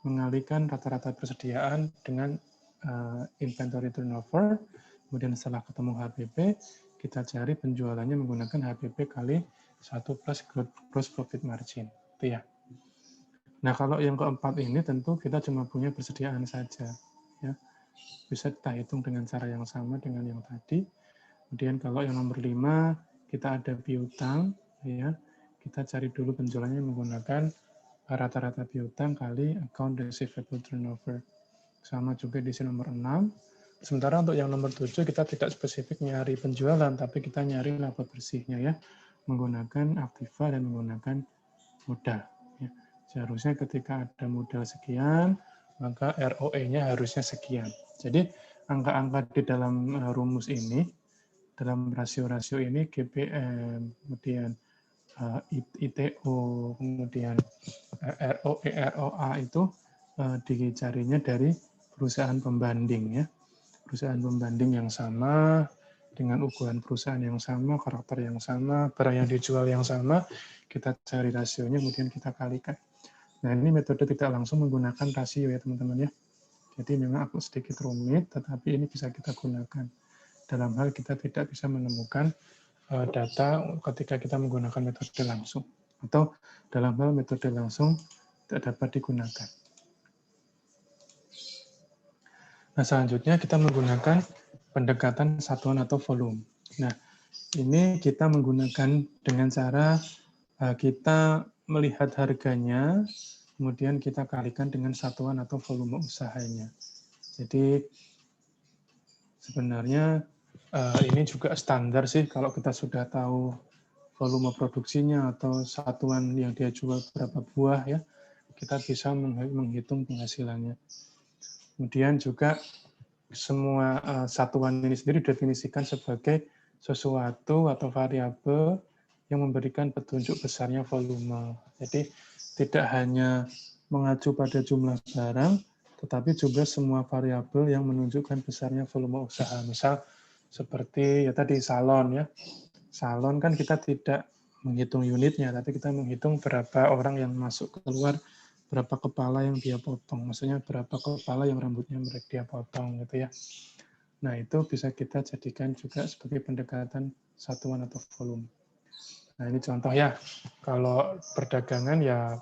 mengalihkan rata-rata persediaan dengan inventory turnover, kemudian setelah ketemu HPP, kita cari penjualannya menggunakan HPP kali 1 plus gross profit margin, itu ya. Nah, kalau yang keempat ini tentu kita cuma punya persediaan saja, ya. Bisa kita hitung dengan cara yang sama dengan yang tadi. Kemudian kalau yang nomor 5 kita ada piutang, ya. Kita cari dulu penjualannya menggunakan rata-rata piutang kali account receivable turnover. Sama juga di sini nomor 6. Sementara untuk yang nomor 7 kita tidak spesifik nyari penjualan, tapi kita nyari laba bersihnya ya, menggunakan aktiva dan menggunakan modal. Ya. Seharusnya ketika ada modal sekian, maka ROE-nya harusnya sekian. Jadi angka-angka di dalam rumus ini, dalam rasio-rasio ini, GPM, kemudian ITO, kemudian ROE, ROA itu dicarinya dari perusahaan pembanding ya. Perusahaan pembanding yang sama, dengan ukuran perusahaan yang sama, karakter yang sama, barang yang dijual yang sama, kita cari rasionya, kemudian kita kalikan. Nah, ini metode tidak langsung menggunakan rasio ya teman-teman ya. Jadi memang agak sedikit rumit, tetapi ini bisa kita gunakan. Dalam hal kita tidak bisa menemukan data ketika kita menggunakan metode langsung. Atau dalam hal metode langsung tidak dapat digunakan. Nah, selanjutnya kita menggunakan pendekatan satuan atau volume. Nah, ini kita menggunakan dengan cara kita melihat harganya, kemudian kita kalikan dengan satuan atau volume usahanya. Jadi sebenarnya ini juga standar sih kalau kita sudah tahu volume produksinya atau satuan yang dia jual berapa buah ya, kita bisa menghitung penghasilannya. Kemudian juga semua satuan ini sendiri didefinisikan sebagai sesuatu atau variabel yang memberikan petunjuk besarnya volume. Jadi tidak hanya mengacu pada jumlah barang, tetapi juga semua variabel yang menunjukkan besarnya volume usaha. Misal seperti ya tadi salon ya. Salon kan kita tidak menghitung unitnya, tapi kita menghitung berapa orang yang masuk keluar, berapa kepala yang dia potong. Maksudnya berapa kepala yang rambutnya mereka dia potong gitu ya. Nah, itu bisa kita jadikan juga sebagai pendekatan satuan atau volume. Nah, ini contoh ya. Kalau perdagangan ya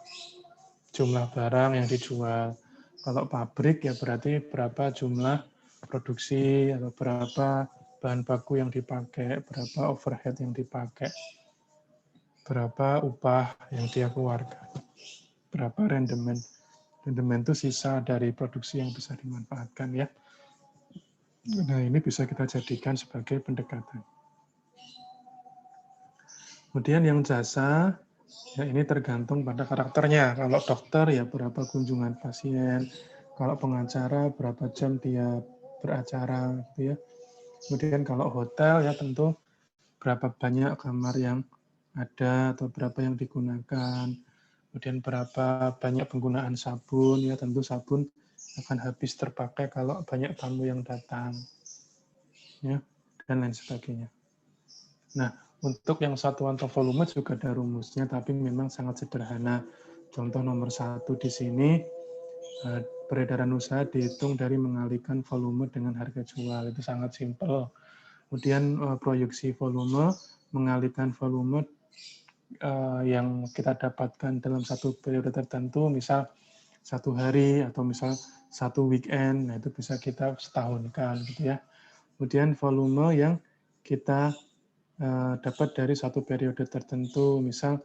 jumlah barang yang dijual. Kalau pabrik ya berarti berapa jumlah produksi atau berapa bahan baku yang dipakai, berapa overhead yang dipakai, berapa upah yang dia keluarkan, berapa rendemen. Rendemen itu sisa dari produksi yang bisa dimanfaatkan ya. Nah, ini bisa kita jadikan sebagai pendekatan. Kemudian yang jasa, ya ini tergantung pada karakternya. Kalau dokter ya berapa kunjungan pasien, kalau pengacara berapa jam dia beracara gitu ya. Kemudian kalau hotel ya tentu berapa banyak kamar yang ada atau berapa yang digunakan. Kemudian berapa banyak penggunaan sabun ya tentu sabun akan habis terpakai kalau banyak tamu yang datang. Ya, dan lain sebagainya. Nah, untuk yang satuan atau volume juga ada rumusnya, tapi memang sangat sederhana. Contoh nomor 1 di sini, peredaran usaha dihitung dari mengalihkan volume dengan harga jual. Itu sangat simpel. Kemudian proyeksi volume, mengalihkan volume yang kita dapatkan dalam satu periode tertentu, misal 1 hari atau misal 1 weekend, nah itu bisa kita setahunkan gitu ya. Kemudian volume yang kita dapat dari satu periode tertentu, misal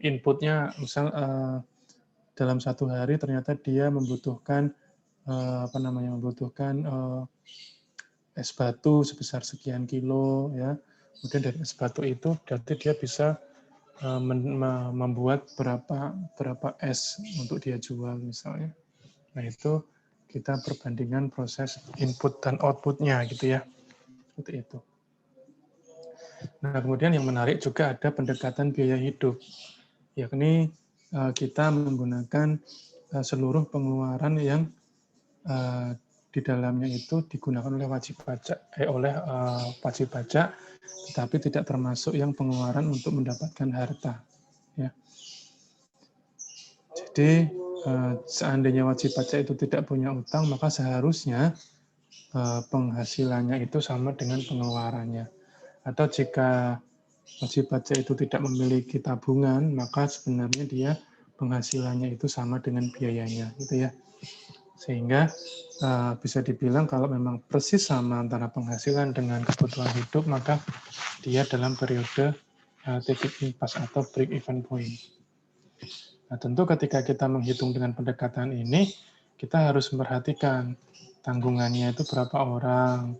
inputnya, misal dalam 1 hari ternyata dia membutuhkan membutuhkan es batu sebesar sekian kilo ya. Kemudian dari es batu itu berarti dia bisa membuat berapa es untuk dia jual misalnya. Nah itu kita perbandingan proses input dan outputnya gitu ya. Seperti itu. Nah, kemudian yang menarik juga ada pendekatan biaya hidup, yakni kita menggunakan seluruh pengeluaran yang di dalamnya itu digunakan oleh wajib pajak, tetapi tidak termasuk yang pengeluaran untuk mendapatkan harta. Ya. Jadi seandainya wajib pajak itu tidak punya utang, maka seharusnya penghasilannya itu sama dengan pengeluarannya. Atau jika wajib pajak itu tidak memiliki tabungan, maka sebenarnya dia penghasilannya itu sama dengan biayanya, gitu ya. Sehingga bisa dibilang kalau memang persis sama antara penghasilan dengan kebutuhan hidup, maka dia dalam periode titik impas atau break even point. Nah, tentu ketika kita menghitung dengan pendekatan ini, kita harus memperhatikan tanggungannya itu berapa orang,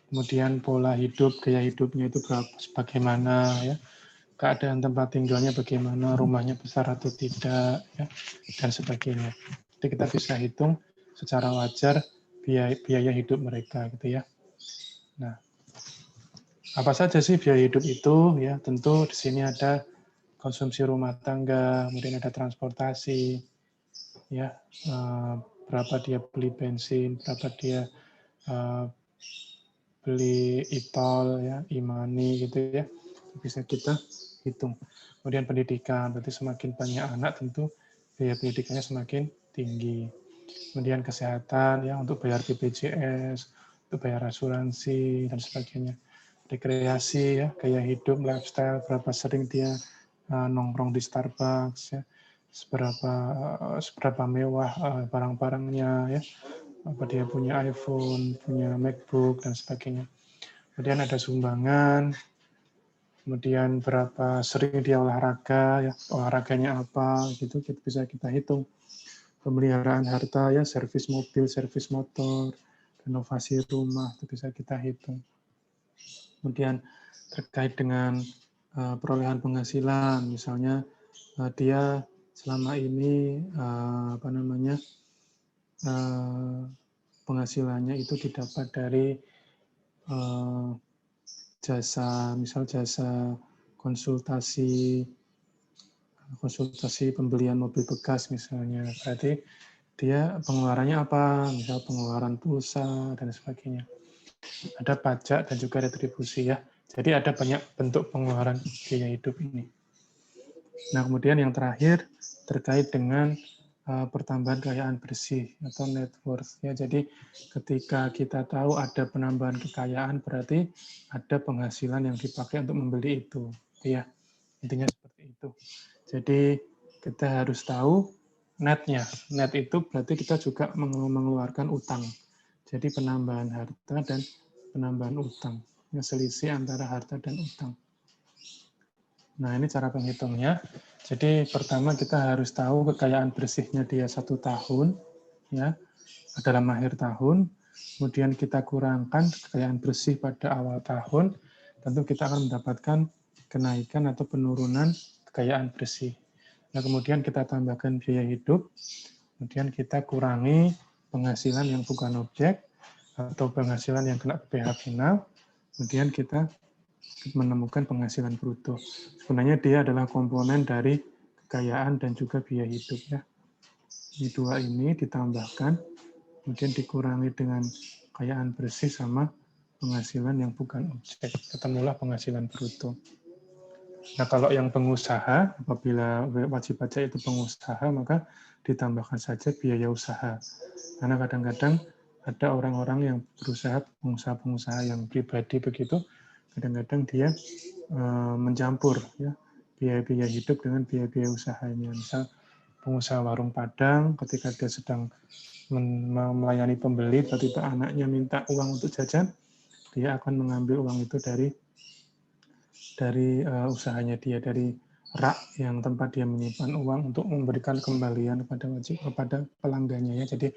kemudian pola hidup, gaya hidupnya itu bagaimana, ya, keadaan tempat tinggalnya bagaimana, rumahnya besar atau tidak, ya, dan sebagainya. Jadi kita bisa hitung secara wajar biaya hidup mereka, gitu ya. Nah, apa saja sih biaya hidup itu? Ya, tentu di sini ada konsumsi rumah tangga, kemudian ada transportasi, ya, berapa dia beli bensin, berapa dia beli e-tol, ya, e-money gitu ya, bisa kita hitung. Kemudian pendidikan, berarti semakin banyak anak tentu biaya pendidikannya semakin tinggi. Kemudian kesehatan, ya, untuk bayar BPJS, untuk bayar asuransi dan sebagainya. Rekreasi, ya, gaya hidup, lifestyle, berapa sering dia nongkrong di Starbucks, ya, seberapa mewah barang-barangnya, ya, apa dia punya iPhone, punya MacBook dan sebagainya. Kemudian ada sumbangan, kemudian berapa sering dia olahraga, ya, olahraganya apa, gitu bisa kita hitung. Pemeliharaan harta, ya, servis mobil, servis motor, renovasi rumah, itu bisa kita hitung. Kemudian terkait dengan perolehan penghasilan, misalnya dia selama ini penghasilannya itu didapat dari jasa konsultasi pembelian mobil bekas misalnya, berarti dia pengeluarannya apa, misal pengeluaran pulsa dan sebagainya. Ada pajak dan juga retribusi ya. Jadi ada banyak bentuk pengeluaran biaya hidup ini. Nah, kemudian yang terakhir terkait dengan pertambahan kekayaan bersih atau net worth ya. Jadi ketika kita tahu ada penambahan kekayaan berarti ada penghasilan yang dipakai untuk membeli itu ya. Intinya seperti itu. Jadi kita harus tahu netnya. Net itu berarti kita juga mengeluarkan utang. Jadi penambahan harta dan penambahan utang. Selisih antara harta dan utang. Nah, ini cara penghitungnya. Jadi pertama kita harus tahu kekayaan bersihnya dia 1 tahun, ya, dalam akhir tahun. Kemudian kita kurangkan kekayaan bersih pada awal tahun, tentu kita akan mendapatkan kenaikan atau penurunan kekayaan bersih. Nah, kemudian kita tambahkan biaya hidup, kemudian kita kurangi penghasilan yang bukan objek, atau penghasilan yang kena PPh final, kemudian kita menemukan penghasilan bruto. Sebenarnya dia adalah komponen dari kekayaan dan juga biaya hidup ya. Di dua ini ditambahkan, kemudian dikurangi dengan kekayaan bersih sama penghasilan yang bukan objek. Ketemulah penghasilan bruto. Nah, kalau yang pengusaha, apabila wajib pajak itu pengusaha, maka ditambahkan saja biaya usaha. Karena kadang-kadang ada orang-orang yang berusaha, pengusaha-pengusaha yang pribadi begitu, kadang-kadang dia mencampur ya biaya-biaya hidup dengan biaya-biaya usahanya. Misal pengusaha warung Padang ketika dia sedang melayani pembeli, tiba-tiba anaknya minta uang untuk jajan, dia akan mengambil uang itu dari usahanya dia, dari rak yang tempat dia menyimpan uang untuk memberikan kembalian kepada pelanggannya ya. Jadi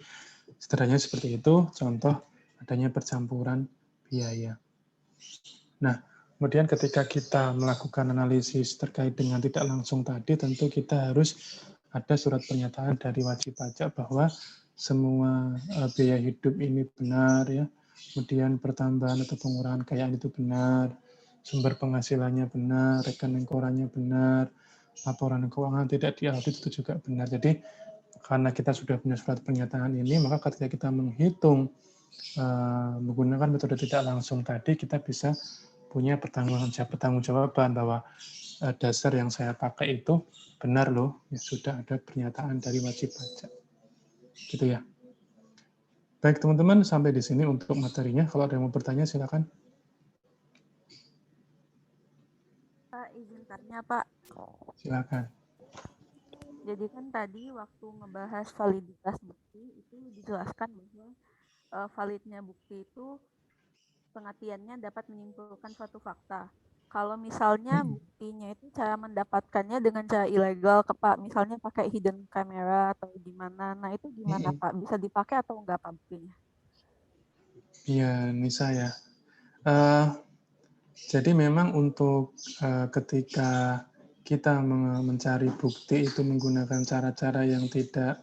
sederhananya seperti itu contoh adanya percampuran biaya. Nah, kemudian ketika kita melakukan analisis terkait dengan tidak langsung tadi, tentu kita harus ada surat pernyataan dari wajib pajak bahwa semua biaya hidup ini benar ya. Kemudian pertambahan atau pengurangan kekayaan itu benar, sumber penghasilannya benar, rekening korannya benar, laporan keuangan tidak diaudit itu juga benar. Jadi karena kita sudah punya surat pernyataan ini, maka ketika kita menghitung menggunakan metode tidak langsung tadi, kita bisa punya pertanggungjawaban bahwa dasar yang saya pakai itu benar loh, ya sudah ada pernyataan dari wajib pajak. Gitu ya. Baik teman-teman, sampai di sini untuk materinya. Kalau ada yang mau bertanya silakan. Pak, izin tanya Pak. Silakan. Jadi kan tadi waktu ngebahas validitas bukti itu dijelaskan bahwa validnya bukti itu pengertiannya dapat menyimpulkan suatu fakta. Kalau misalnya buktinya itu cara mendapatkannya dengan cara ilegal, Pak, misalnya pakai hidden camera atau gimana, nah itu gimana Pak? Bisa dipakai atau enggak Pak buktinya? Iya, Nisa ya. Jadi memang untuk ketika kita mencari bukti itu menggunakan cara-cara yang tidak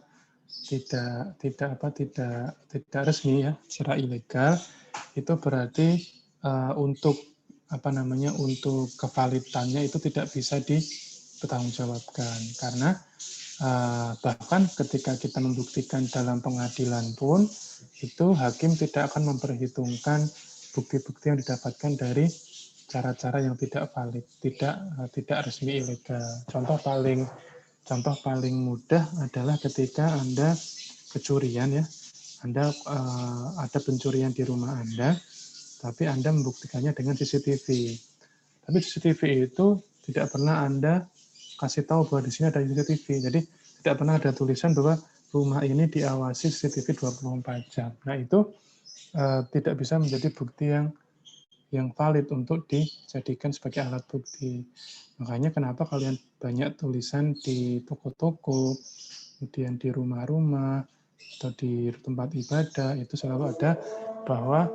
resmi ya, secara ilegal, itu berarti untuk untuk kevalidannya itu tidak bisa dipertanggungjawabkan karena bahkan ketika kita membuktikan dalam pengadilan pun itu hakim tidak akan memperhitungkan bukti-bukti yang didapatkan dari cara-cara yang tidak valid, tidak resmi ilegal. Contoh paling mudah adalah ketika Anda kecurian ya, Anda ada pencurian di rumah Anda, tapi Anda membuktikannya dengan CCTV. Tapi CCTV itu tidak pernah Anda kasih tahu bahwa di sini ada CCTV. Jadi tidak pernah ada tulisan bahwa rumah ini diawasi CCTV 24 jam. Nah itu tidak bisa menjadi bukti yang valid untuk dijadikan sebagai alat bukti. Makanya kenapa kalian banyak tulisan di toko-toko, kemudian di rumah-rumah, atau di tempat ibadah, itu selalu ada bahwa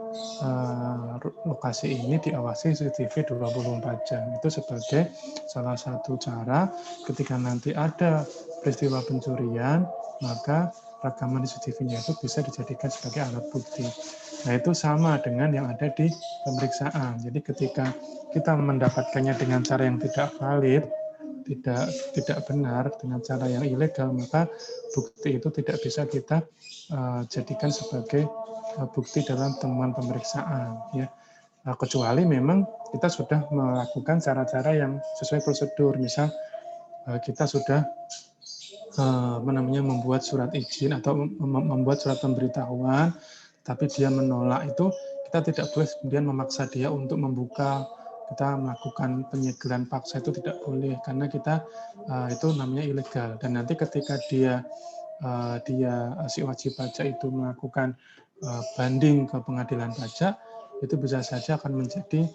lokasi ini diawasi CCTV 24 jam. Itu sebagai salah satu cara ketika nanti ada peristiwa pencurian, maka rekaman CCTV-nya itu bisa dijadikan sebagai alat bukti. Nah, itu sama dengan yang ada di pemeriksaan. Jadi ketika kita mendapatkannya dengan cara yang tidak valid, tidak benar, dengan cara yang ilegal, maka bukti itu tidak bisa kita jadikan sebagai bukti dalam temuan pemeriksaan, ya. Kecuali memang kita sudah melakukan cara-cara yang sesuai prosedur. Misal kita sudah membuat surat izin atau membuat surat pemberitahuan, tapi dia menolak, itu kita tidak boleh kemudian memaksa dia untuk membuka. Kita melakukan penyegelan paksa itu tidak boleh, karena kita itu namanya ilegal. Dan nanti ketika dia si wajib pajak itu melakukan banding ke pengadilan pajak, itu bisa saja akan menjadi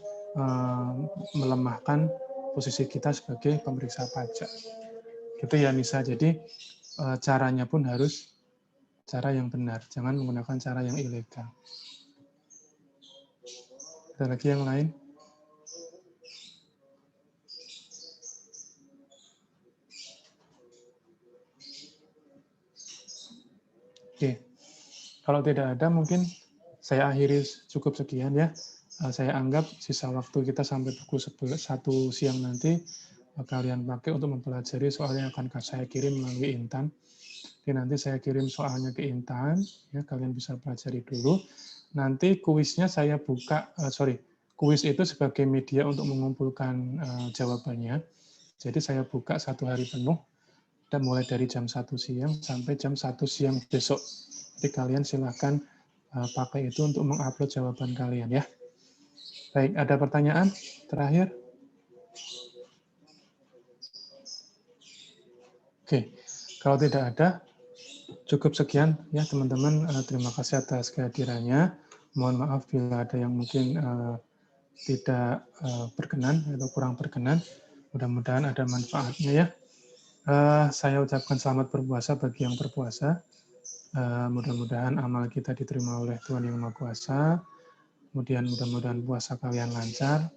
melemahkan posisi kita sebagai pemeriksa pajak. Gitu ya Nisa. Jadi caranya pun harus cara yang benar, jangan menggunakan cara yang ilegal. Ada lagi yang lain? Oke. Kalau tidak ada, mungkin saya akhiri cukup sekian ya. Saya anggap sisa waktu kita sampai pukul 1 siang nanti kalian pakai untuk mempelajari soal yang akan saya kirim melalui Intan. Jadi nanti saya kirim soalnya ke Intan, ya kalian bisa pelajari dulu. Nanti kuisnya saya buka, kuis itu sebagai media untuk mengumpulkan jawabannya. Jadi saya buka 1 hari penuh, dan mulai dari jam 1 siang sampai jam 1 siang besok. Jadi kalian silahkan pakai itu untuk mengupload jawaban kalian ya. Baik, ada pertanyaan terakhir? Oke, kalau tidak ada, cukup sekian ya teman-teman. Terima kasih atas kehadirannya. Mohon maaf bila ada yang mungkin tidak berkenan atau kurang berkenan. Mudah-mudahan ada manfaatnya ya. Saya ucapkan selamat berpuasa bagi yang berpuasa. Mudah-mudahan amal kita diterima oleh Tuhan Yang Maha Kuasa. Kemudian mudah-mudahan puasa kalian lancar.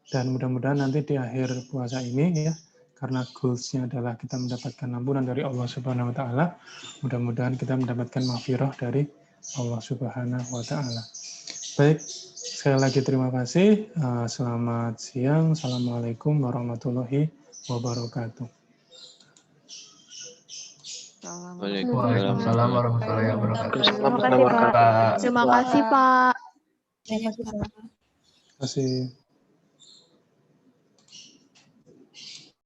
Dan mudah-mudahan nanti di akhir puasa ini ya, karena goals-nya adalah kita mendapatkan ampunan dari Allah Subhanahu wa taala, mudah-mudahan kita mendapatkan maghfirah dari Allah Subhanahu wa taala. Baik, sekali lagi terima kasih. Selamat siang. Assalamualaikum warahmatullahi wabarakatuh. Waalaikumsalam warahmatullahi wabarakatuh. Terima kasih, Pak. Terima kasih.